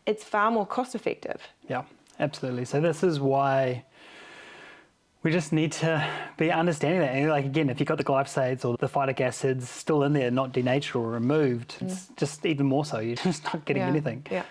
it's far more cost effective. Yeah, absolutely. So this is why we just need to be understanding that. And like, again, if you've got the glyphosates or the phytic acids still in there, not denatured or removed, it's just even more so. You're just not getting anything. Yeah.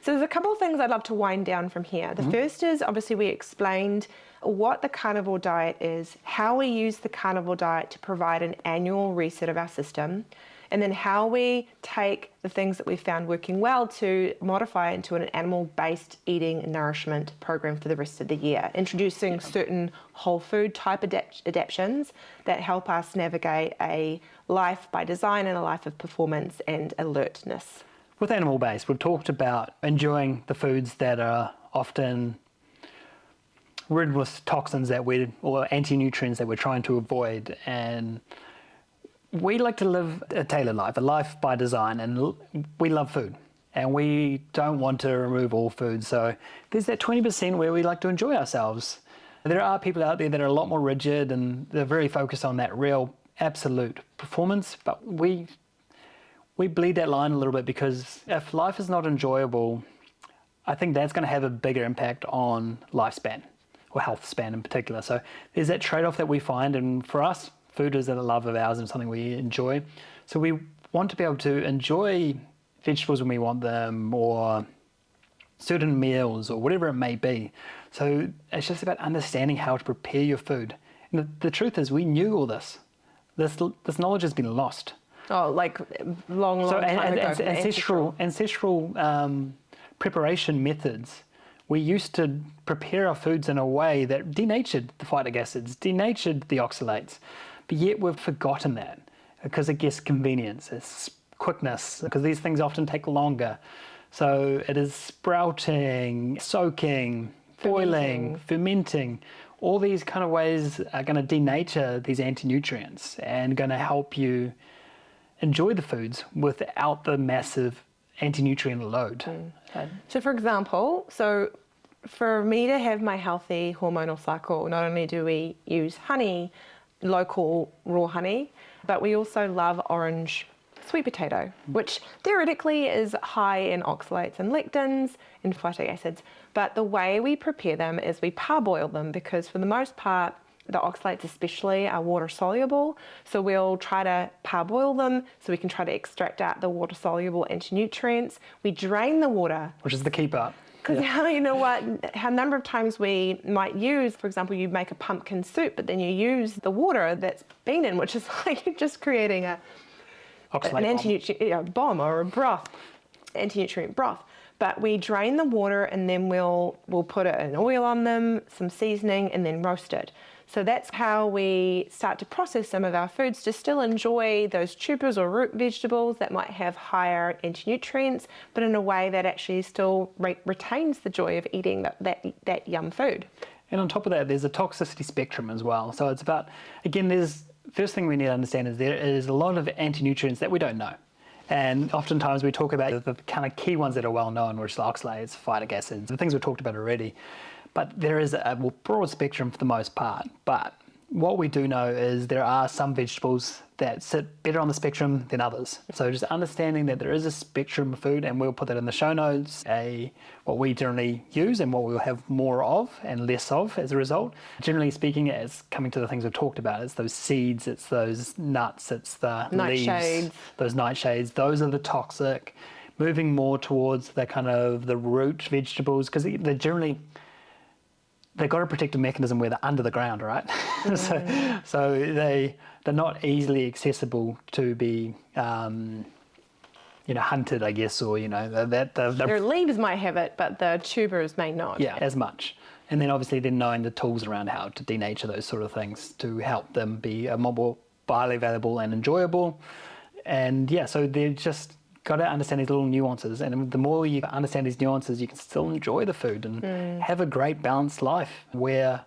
So there's a couple of things I'd love to wind down from here. The first is, obviously, we explained what the carnivore diet is, how we use the carnivore diet to provide an annual reset of our system, and then how we take the things that we found working well to modify into an animal-based eating and nourishment program for the rest of the year, introducing certain whole food type adaptations that help us navigate a life by design and a life of performance and alertness. With animal-based, we've talked about enjoying the foods that are often rid with toxins or anti-nutrients that we're trying to avoid, and we like to live a tailored life, a life by design, and we love food, and we don't want to remove all food. So there's that 20% where we like to enjoy ourselves. There are people out there that are a lot more rigid, and they're very focused on that real absolute performance, but we bleed that line a little bit, because if life is not enjoyable, I think that's going to have a bigger impact on lifespan, or health span in particular. So there's that trade-off that we find, and for us, food is a love of ours and something we enjoy. So we want to be able to enjoy vegetables when we want them, or certain meals, or whatever it may be. So it's just about understanding how to prepare your food. And the truth is, we knew all this. This knowledge has been lost. Oh, like long time ago. Ancestral preparation methods. We used to prepare our foods in a way that denatured the phytic acids, denatured the oxalates, but yet we've forgotten that because it gets convenience, it's quickness, because these things often take longer. So it is sprouting, soaking, boiling, fermenting. All these kind of ways are going to denature these anti-nutrients and going to help you enjoy the foods without the massive anti-nutrient load. So for example, for me to have my healthy hormonal cycle, not only do we use honey, local raw honey, but we also love orange sweet potato, which theoretically is high in oxalates and lectins and phytic acids. But the way we prepare them is we parboil them, because for the most part, the oxalates especially are water soluble. So we'll try to parboil them so we can try to extract out the water soluble anti-nutrients. We drain the water. Which is the key part. Because you know what, a number of times we might use, for example, you make a pumpkin soup, but then you use the water that's been in, which is like you're just creating an anti-nutrient bomb or a broth, anti-nutrient broth. But we drain the water, and then we'll put an oil on them, some seasoning, and then roast it. So that's how we start to process some of our foods to still enjoy those tubers or root vegetables that might have higher anti-nutrients, but in a way that actually still retains the joy of eating that yum food. And on top of that, there's a toxicity spectrum as well. So it's about, again, first thing we need to understand is there is a lot of anti-nutrients that we don't know. And oftentimes we talk about the kind of key ones that are well known, which are oxalates, phytic acids, the things we've talked about already. But there is a broad spectrum for the most part. But what we do know is there are some vegetables that sit better on the spectrum than others. So just understanding that there is a spectrum of food, and we'll put that in the show notes, what we generally use and what we'll have more of and less of as a result. Generally speaking, it's coming to the things we've talked about. It's those seeds, it's those nuts, it's the leaves, those nightshades. Those are the toxic. Moving more towards the kind of the root vegetables, because they're generally, they've got a protective mechanism where they're under the ground, right? So they're not easily accessible to be, hunted, I guess, or, their leaves might have it, but the tubers may not. Yeah, as much. And then obviously then knowing the tools around how to denature those sort of things to help them be more bioavailable and enjoyable. And so they're just got to understand these little nuances, and the more you understand these nuances, you can still enjoy the food and have a great balanced life where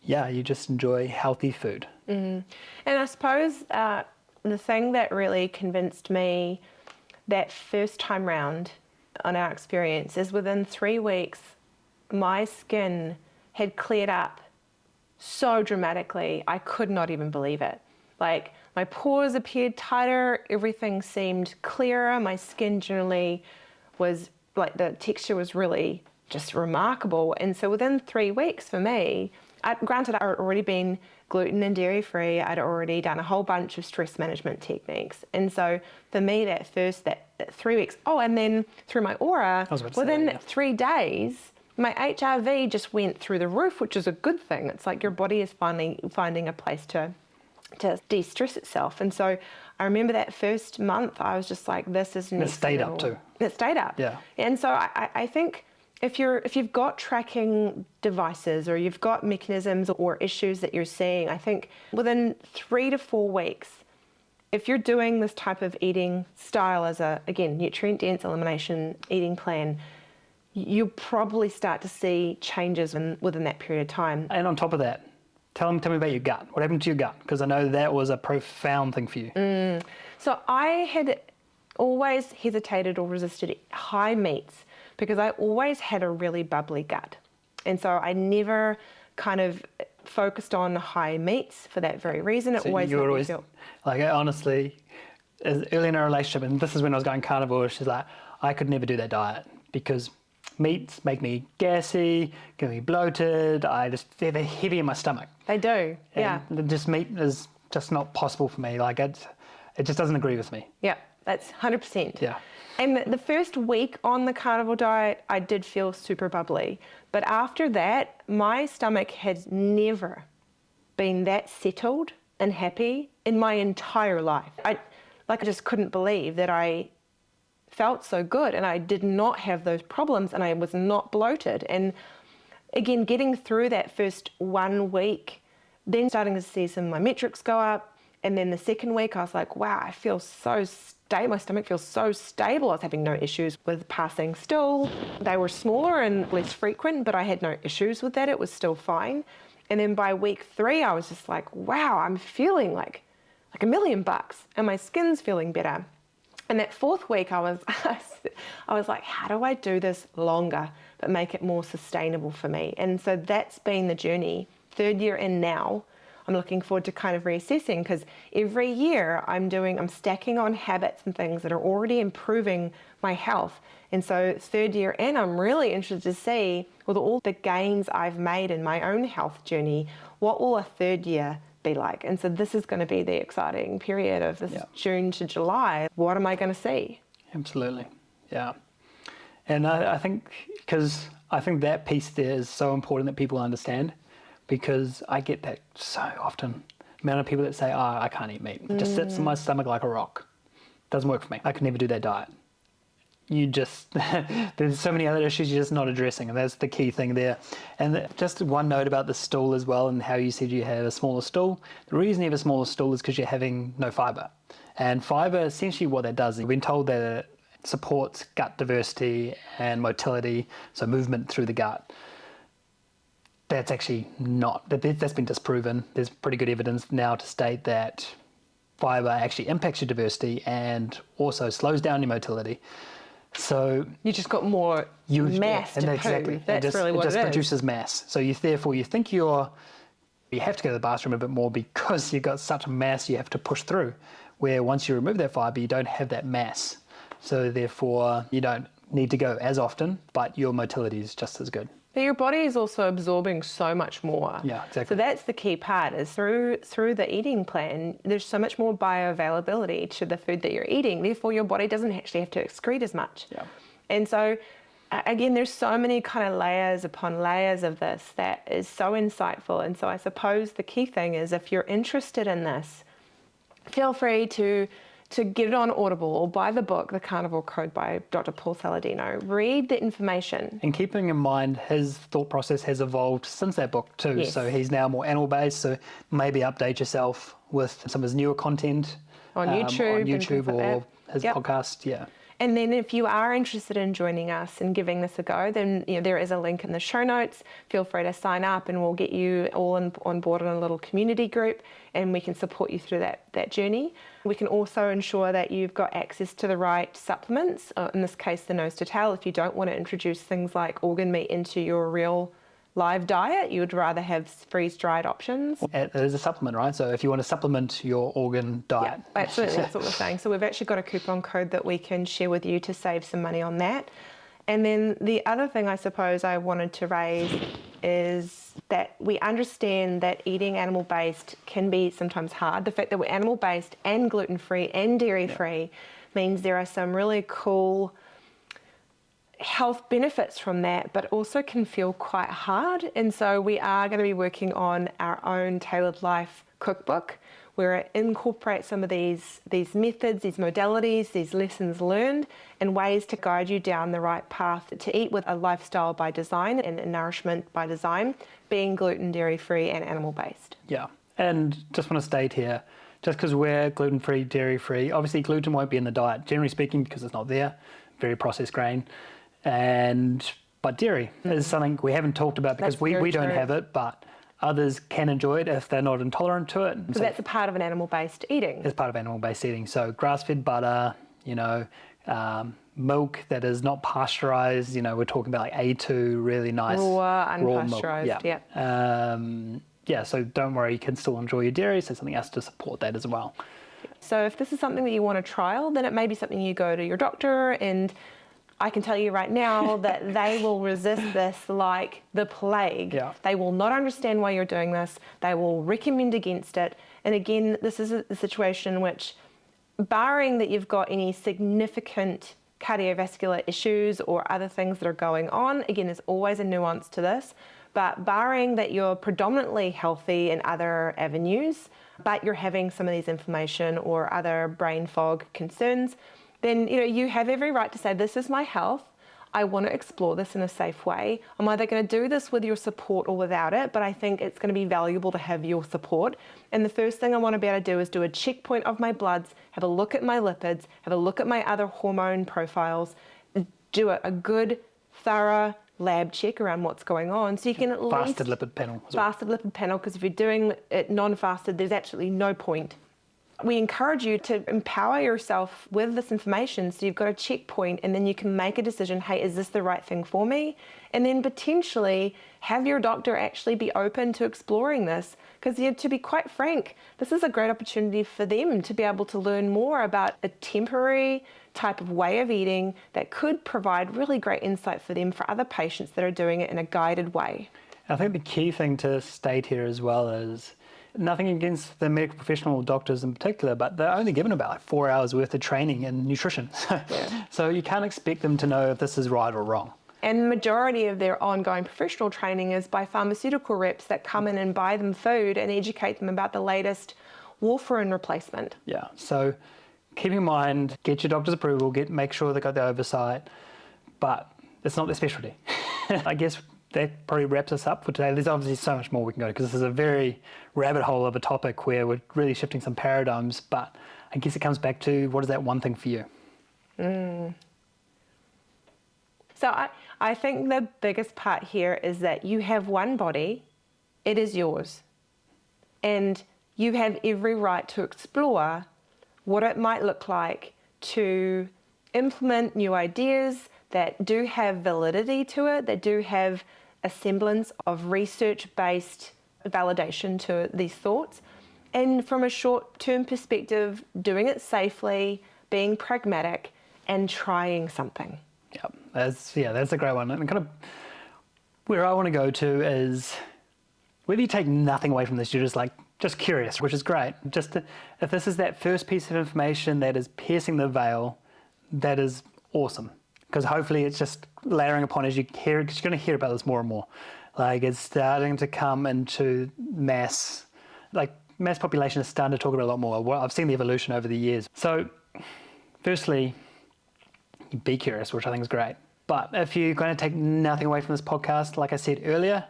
you just enjoy healthy food. And I suppose the thing that really convinced me that first time round on our experience is within 3 weeks my skin had cleared up so dramatically I could not even believe it. Like my pores appeared tighter, everything seemed clearer, my skin generally was like the texture was really just remarkable. And so within 3 weeks for me, granted I'd already been gluten and dairy free, I'd already done a whole bunch of stress management techniques. And so for me that 3 weeks, and then through my aura, within 3 days, my HRV just went through the roof, which is a good thing. It's like your body is finally finding a place to de-stress itself. And so I remember that first month, I was just like, this is next It stayed level. up too. It stayed up. Yeah. And so I think if you've got tracking devices or you've got mechanisms or issues that you're seeing, I think within 3 to 4 weeks, if you're doing this type of eating style as again, nutrient-dense elimination eating plan, you'll probably start to see changes within that period of time. And on top of that, tell me about your gut. What happened to your gut? Because I know that was a profound thing for you. So I had always hesitated or resisted high meats because I always had a really bubbly gut. And so I never kind of focused on high meats for that very reason. It So always you were made me always, feel... like, honestly, early in our relationship, and this is when I was going carnivore, she's like, I could never do that diet because meats make me gassy, get me bloated, they're heavy in my stomach. They do, yeah. And just meat is just not possible for me. Like it just doesn't agree with me. Yeah, that's 100%. Yeah. And the first week on the carnivore diet, I did feel super bubbly. But after that, my stomach has never been that settled and happy in my entire life. I just couldn't believe that I felt so good and I did not have those problems and I was not bloated. And again, getting through that first 1 week, then starting to see some of my metrics go up. And then the second week I was like, wow, I feel so stable. My stomach feels so stable. I was having no issues with passing stool. They were smaller and less frequent, but I had no issues with that. It was still fine. And then by week 3, I was just like, wow, I'm feeling like $1 million and my skin's feeling better. And that 4th week, I was like, how do I do this longer, but make it more sustainable for me? And so that's been the journey. 3rd year in now, I'm looking forward to kind of reassessing because every year I'm stacking on habits and things that are already improving my health. And so 3rd year in, I'm really interested to see with all the gains I've made in my own health journey, what will a 3rd year be like? And so this is going to be the exciting period of this June to July. What am I going to see? Absolutely. Yeah. And I think, because I think that piece there is so important that people understand, because I get that so often. The amount of people that say, I can't eat meat. It just sits in my stomach like a rock. Doesn't work for me. I could never do that diet. There's so many other issues you're just not addressing, and that's the key thing there. And just one note about the stool as well, and how you said you have a smaller stool. The reason you have a smaller stool is because you're having no fibre. And fibre, essentially what that does, we've been told that it supports gut diversity and motility, so movement through the gut. That's actually not, that's been disproven. There's pretty good evidence now to state that fibre actually impacts your diversity and also slows down your motility. So you just got more mass to poo. Exactly. That's really what it is. It just produces mass. So you think you have to go to the bathroom a bit more because you've got such a mass you have to push through, where once you remove that fibre, you don't have that mass. So therefore, you don't need to go as often, but your motility is just as good. But your body is also absorbing so much more. Yeah, exactly. So that's the key part, is through the eating plan, there's so much more bioavailability to the food that you're eating. Therefore, your body doesn't actually have to excrete as much. Yeah. And so, again, there's so many kind of layers upon layers of this that is so insightful. And so I suppose the key thing is, if you're interested in this, feel free to get it on Audible or buy the book, The Carnivore Code by Dr. Paul Saladino. Read the information. And keeping in mind his thought process has evolved since that book too. Yes. So he's now more animal-based, so maybe update yourself with some of his newer content. On YouTube or like his podcast, yeah. And then if you are interested in joining us and giving this a go, then there is a link in the show notes. Feel free to sign up and we'll get you all on board in a little community group and we can support you through that journey. We can also ensure that you've got access to the right supplements, in this case the nose to tail, if you don't want to introduce things like organ meat into your real live diet, you would rather have freeze-dried options. It is a supplement, right? So if you want to supplement your organ diet. Yeah, absolutely, that's what we're saying. So we've actually got a coupon code that we can share with you to save some money on that. And then the other thing I suppose I wanted to raise is that we understand that eating animal-based can be sometimes hard. The fact that we're animal-based and gluten-free and dairy-free means there are some really cool health benefits from that, but also can feel quite hard. And so we are going to be working on our own Tailored Life cookbook, where it incorporates some of these methods, these modalities, these lessons learned, and ways to guide you down the right path to eat with a lifestyle by design and a nourishment by design, being gluten, dairy-free, and animal-based. Yeah, and just want to state here, just because we're gluten-free, dairy-free, obviously gluten won't be in the diet, generally speaking, because it's not there, very processed grain. But dairy is something we haven't talked about because we don't have it, but others can enjoy it if they're not intolerant to it. So that's a part of an animal-based eating. It's part of animal-based eating. So grass-fed butter, milk that is not pasteurized. We're talking about like A2, really nice raw, milk. unpasteurized. Yeah. So don't worry, you can still enjoy your dairy. So something else to support that as well. So if this is something that you want to trial, then it may be something you go to your doctor, and I can tell you right now that they will resist this like the plague. Yeah. They will not understand why you're doing this. They will recommend against it. And again, this is a situation in which, barring that you've got any significant cardiovascular issues or other things that are going on, again, there's always a nuance to this, but barring that you're predominantly healthy in other avenues, but you're having some of these inflammation or other brain fog concerns, then you have every right to say, this is my health. I want to explore this in a safe way. I'm either going to do this with your support or without it, but I think it's going to be valuable to have your support. And the first thing I want to be able to do is do a checkpoint of my bloods, have a look at my lipids, have a look at my other hormone profiles, do a good, thorough lab check around what's going on, so you can at least... Fasted lipid panel. Fasted lipid panel, because if you're doing it non-fasted, there's absolutely no point. We encourage you to empower yourself with this information, so you've got a checkpoint and then you can make a decision, hey, is this the right thing for me? And then potentially have your doctor actually be open to exploring this, because to be quite frank, this is a great opportunity for them to be able to learn more about a temporary type of way of eating that could provide really great insight for them for other patients that are doing it in a guided way. I think the key thing to state here as well is, nothing against the medical professional doctors in particular, but they're only given about 4 hours worth of training in nutrition. So you can't expect them to know if this is right or wrong. And the majority of their ongoing professional training is by pharmaceutical reps that come in and buy them food and educate them about the latest warfarin replacement. Yeah, so keep in mind, get your doctor's approval, make sure they got the oversight, but it's not their specialty. I guess that probably wraps us up for today. There's obviously so much more we can go to, because this is a very rabbit hole of a topic where we're really shifting some paradigms, but I guess it comes back to, what is that one thing for you? So I think the biggest part here is that you have one body, it is yours, and you have every right to explore what it might look like to implement new ideas that do have validity to it, that do have a semblance of research-based validation to these thoughts. And from a short-term perspective, doing it safely, being pragmatic, and trying something. That's a great one. And kind of where I want to go to is, whether you take nothing away from this, you're just curious, which is great. If this is that first piece of information that is piercing the veil, that is awesome. Because hopefully it's just layering upon as you hear it, because you're going to hear about this more and more. It's starting to come into mass population is starting to talk about it a lot more. Well, I've seen the evolution over the years. So firstly, be curious, which I think is great. But if you're going to take nothing away from this podcast, like I said earlier,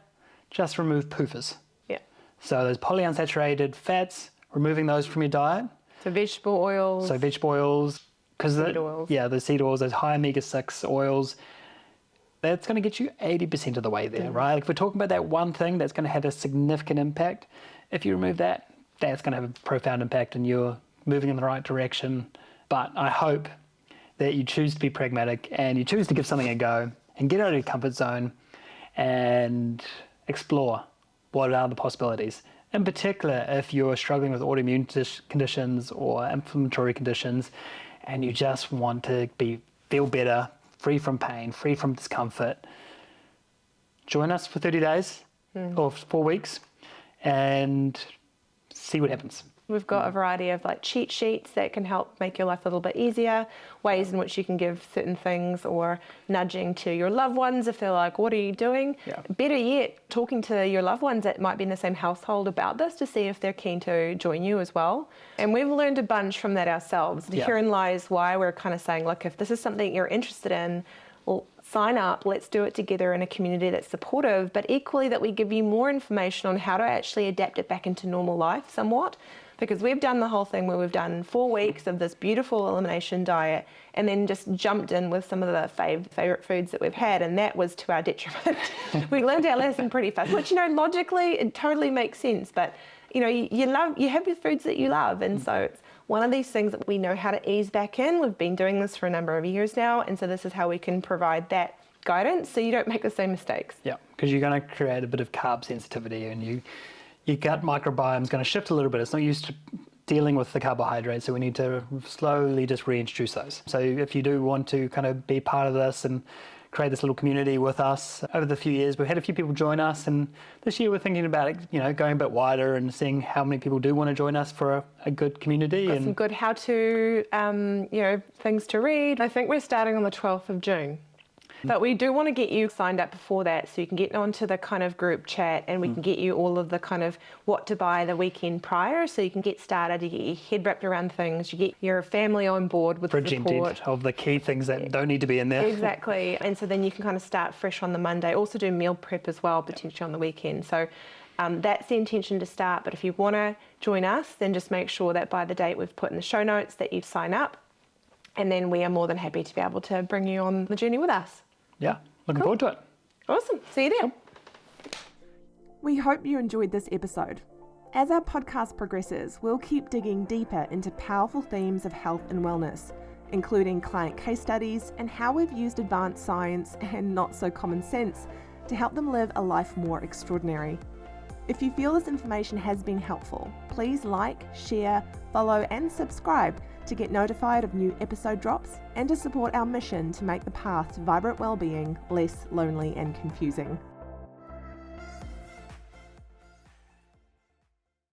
just remove PUFAs. Yeah. So those polyunsaturated fats, removing those from your diet. So vegetable oils. Because oils. The seed oils, those high omega-6 oils, that's going to get you 80% of the way there, right? If we're talking about that one thing that's going to have a significant impact, if you remove that, that's going to have a profound impact and you're moving in the right direction. But I hope that you choose to be pragmatic and you choose to give something a go and get out of your comfort zone and explore what are the possibilities. In particular, if you're struggling with autoimmune conditions or inflammatory conditions, and you just want to feel better, free from pain, free from discomfort, join us for 30 days or 4 weeks and see what happens. We've got a variety of like cheat sheets that can help make your life a little bit easier, ways in which you can give certain things or nudging to your loved ones if they're like, what are you doing? Yeah. Better yet, talking to your loved ones that might be in the same household about this to see if they're keen to join you as well. And we've learned a bunch from that ourselves. Yeah. Herein lies why we're kind of saying, look, if this is something you're interested in, well, sign up, let's do it together in a community that's supportive, but equally that we give you more information on how to actually adapt it back into normal life somewhat. Because we've done the whole thing where we've done 4 weeks of this beautiful elimination diet and then just jumped in with some of the favorite foods that we've had, and that was to our detriment. We learned our lesson pretty fast, which, logically it totally makes sense, but you have your foods that you love, and so it's one of these things that we know how to ease back in. We've been doing this for a number of years now, and so this is how we can provide that guidance so you don't make the same mistakes. Yeah, because you're going to create a bit of carb sensitivity, and your gut microbiome is going to shift a little bit. It's not used to dealing with the carbohydrates, so we need to slowly just reintroduce those. So if you do want to kind of be part of this and create this little community with us, over the few years we've had a few people join us, and this year we're thinking about it, going a bit wider and seeing how many people do want to join us for a good community. Got some good how-to, things to read. I think we're starting on the 12th of June. But we do want to get you signed up before that so you can get onto the kind of group chat, and we can get you all of the kind of what to buy the weekend prior so you can get started, you get your head wrapped around things, you get your family on board with presented support of the key things that don't need to be in there. Exactly. And so then you can kind of start fresh on the Monday. Also do meal prep as well, potentially on the weekend. So that's the intention to start. But if you want to join us, then just make sure that by the date we've put in the show notes that you sign up. And then we are more than happy to be able to bring you on the journey with us. Yeah, looking forward to it. Awesome. See you there. We hope you enjoyed this episode. As our podcast progresses, we'll keep digging deeper into powerful themes of health and wellness, including client case studies and how we've used advanced science and not so common sense to help them live a life more extraordinary. If you feel this information has been helpful, please like, share, follow and subscribe to get notified of new episode drops and to support our mission to make the path to vibrant well-being less lonely and confusing.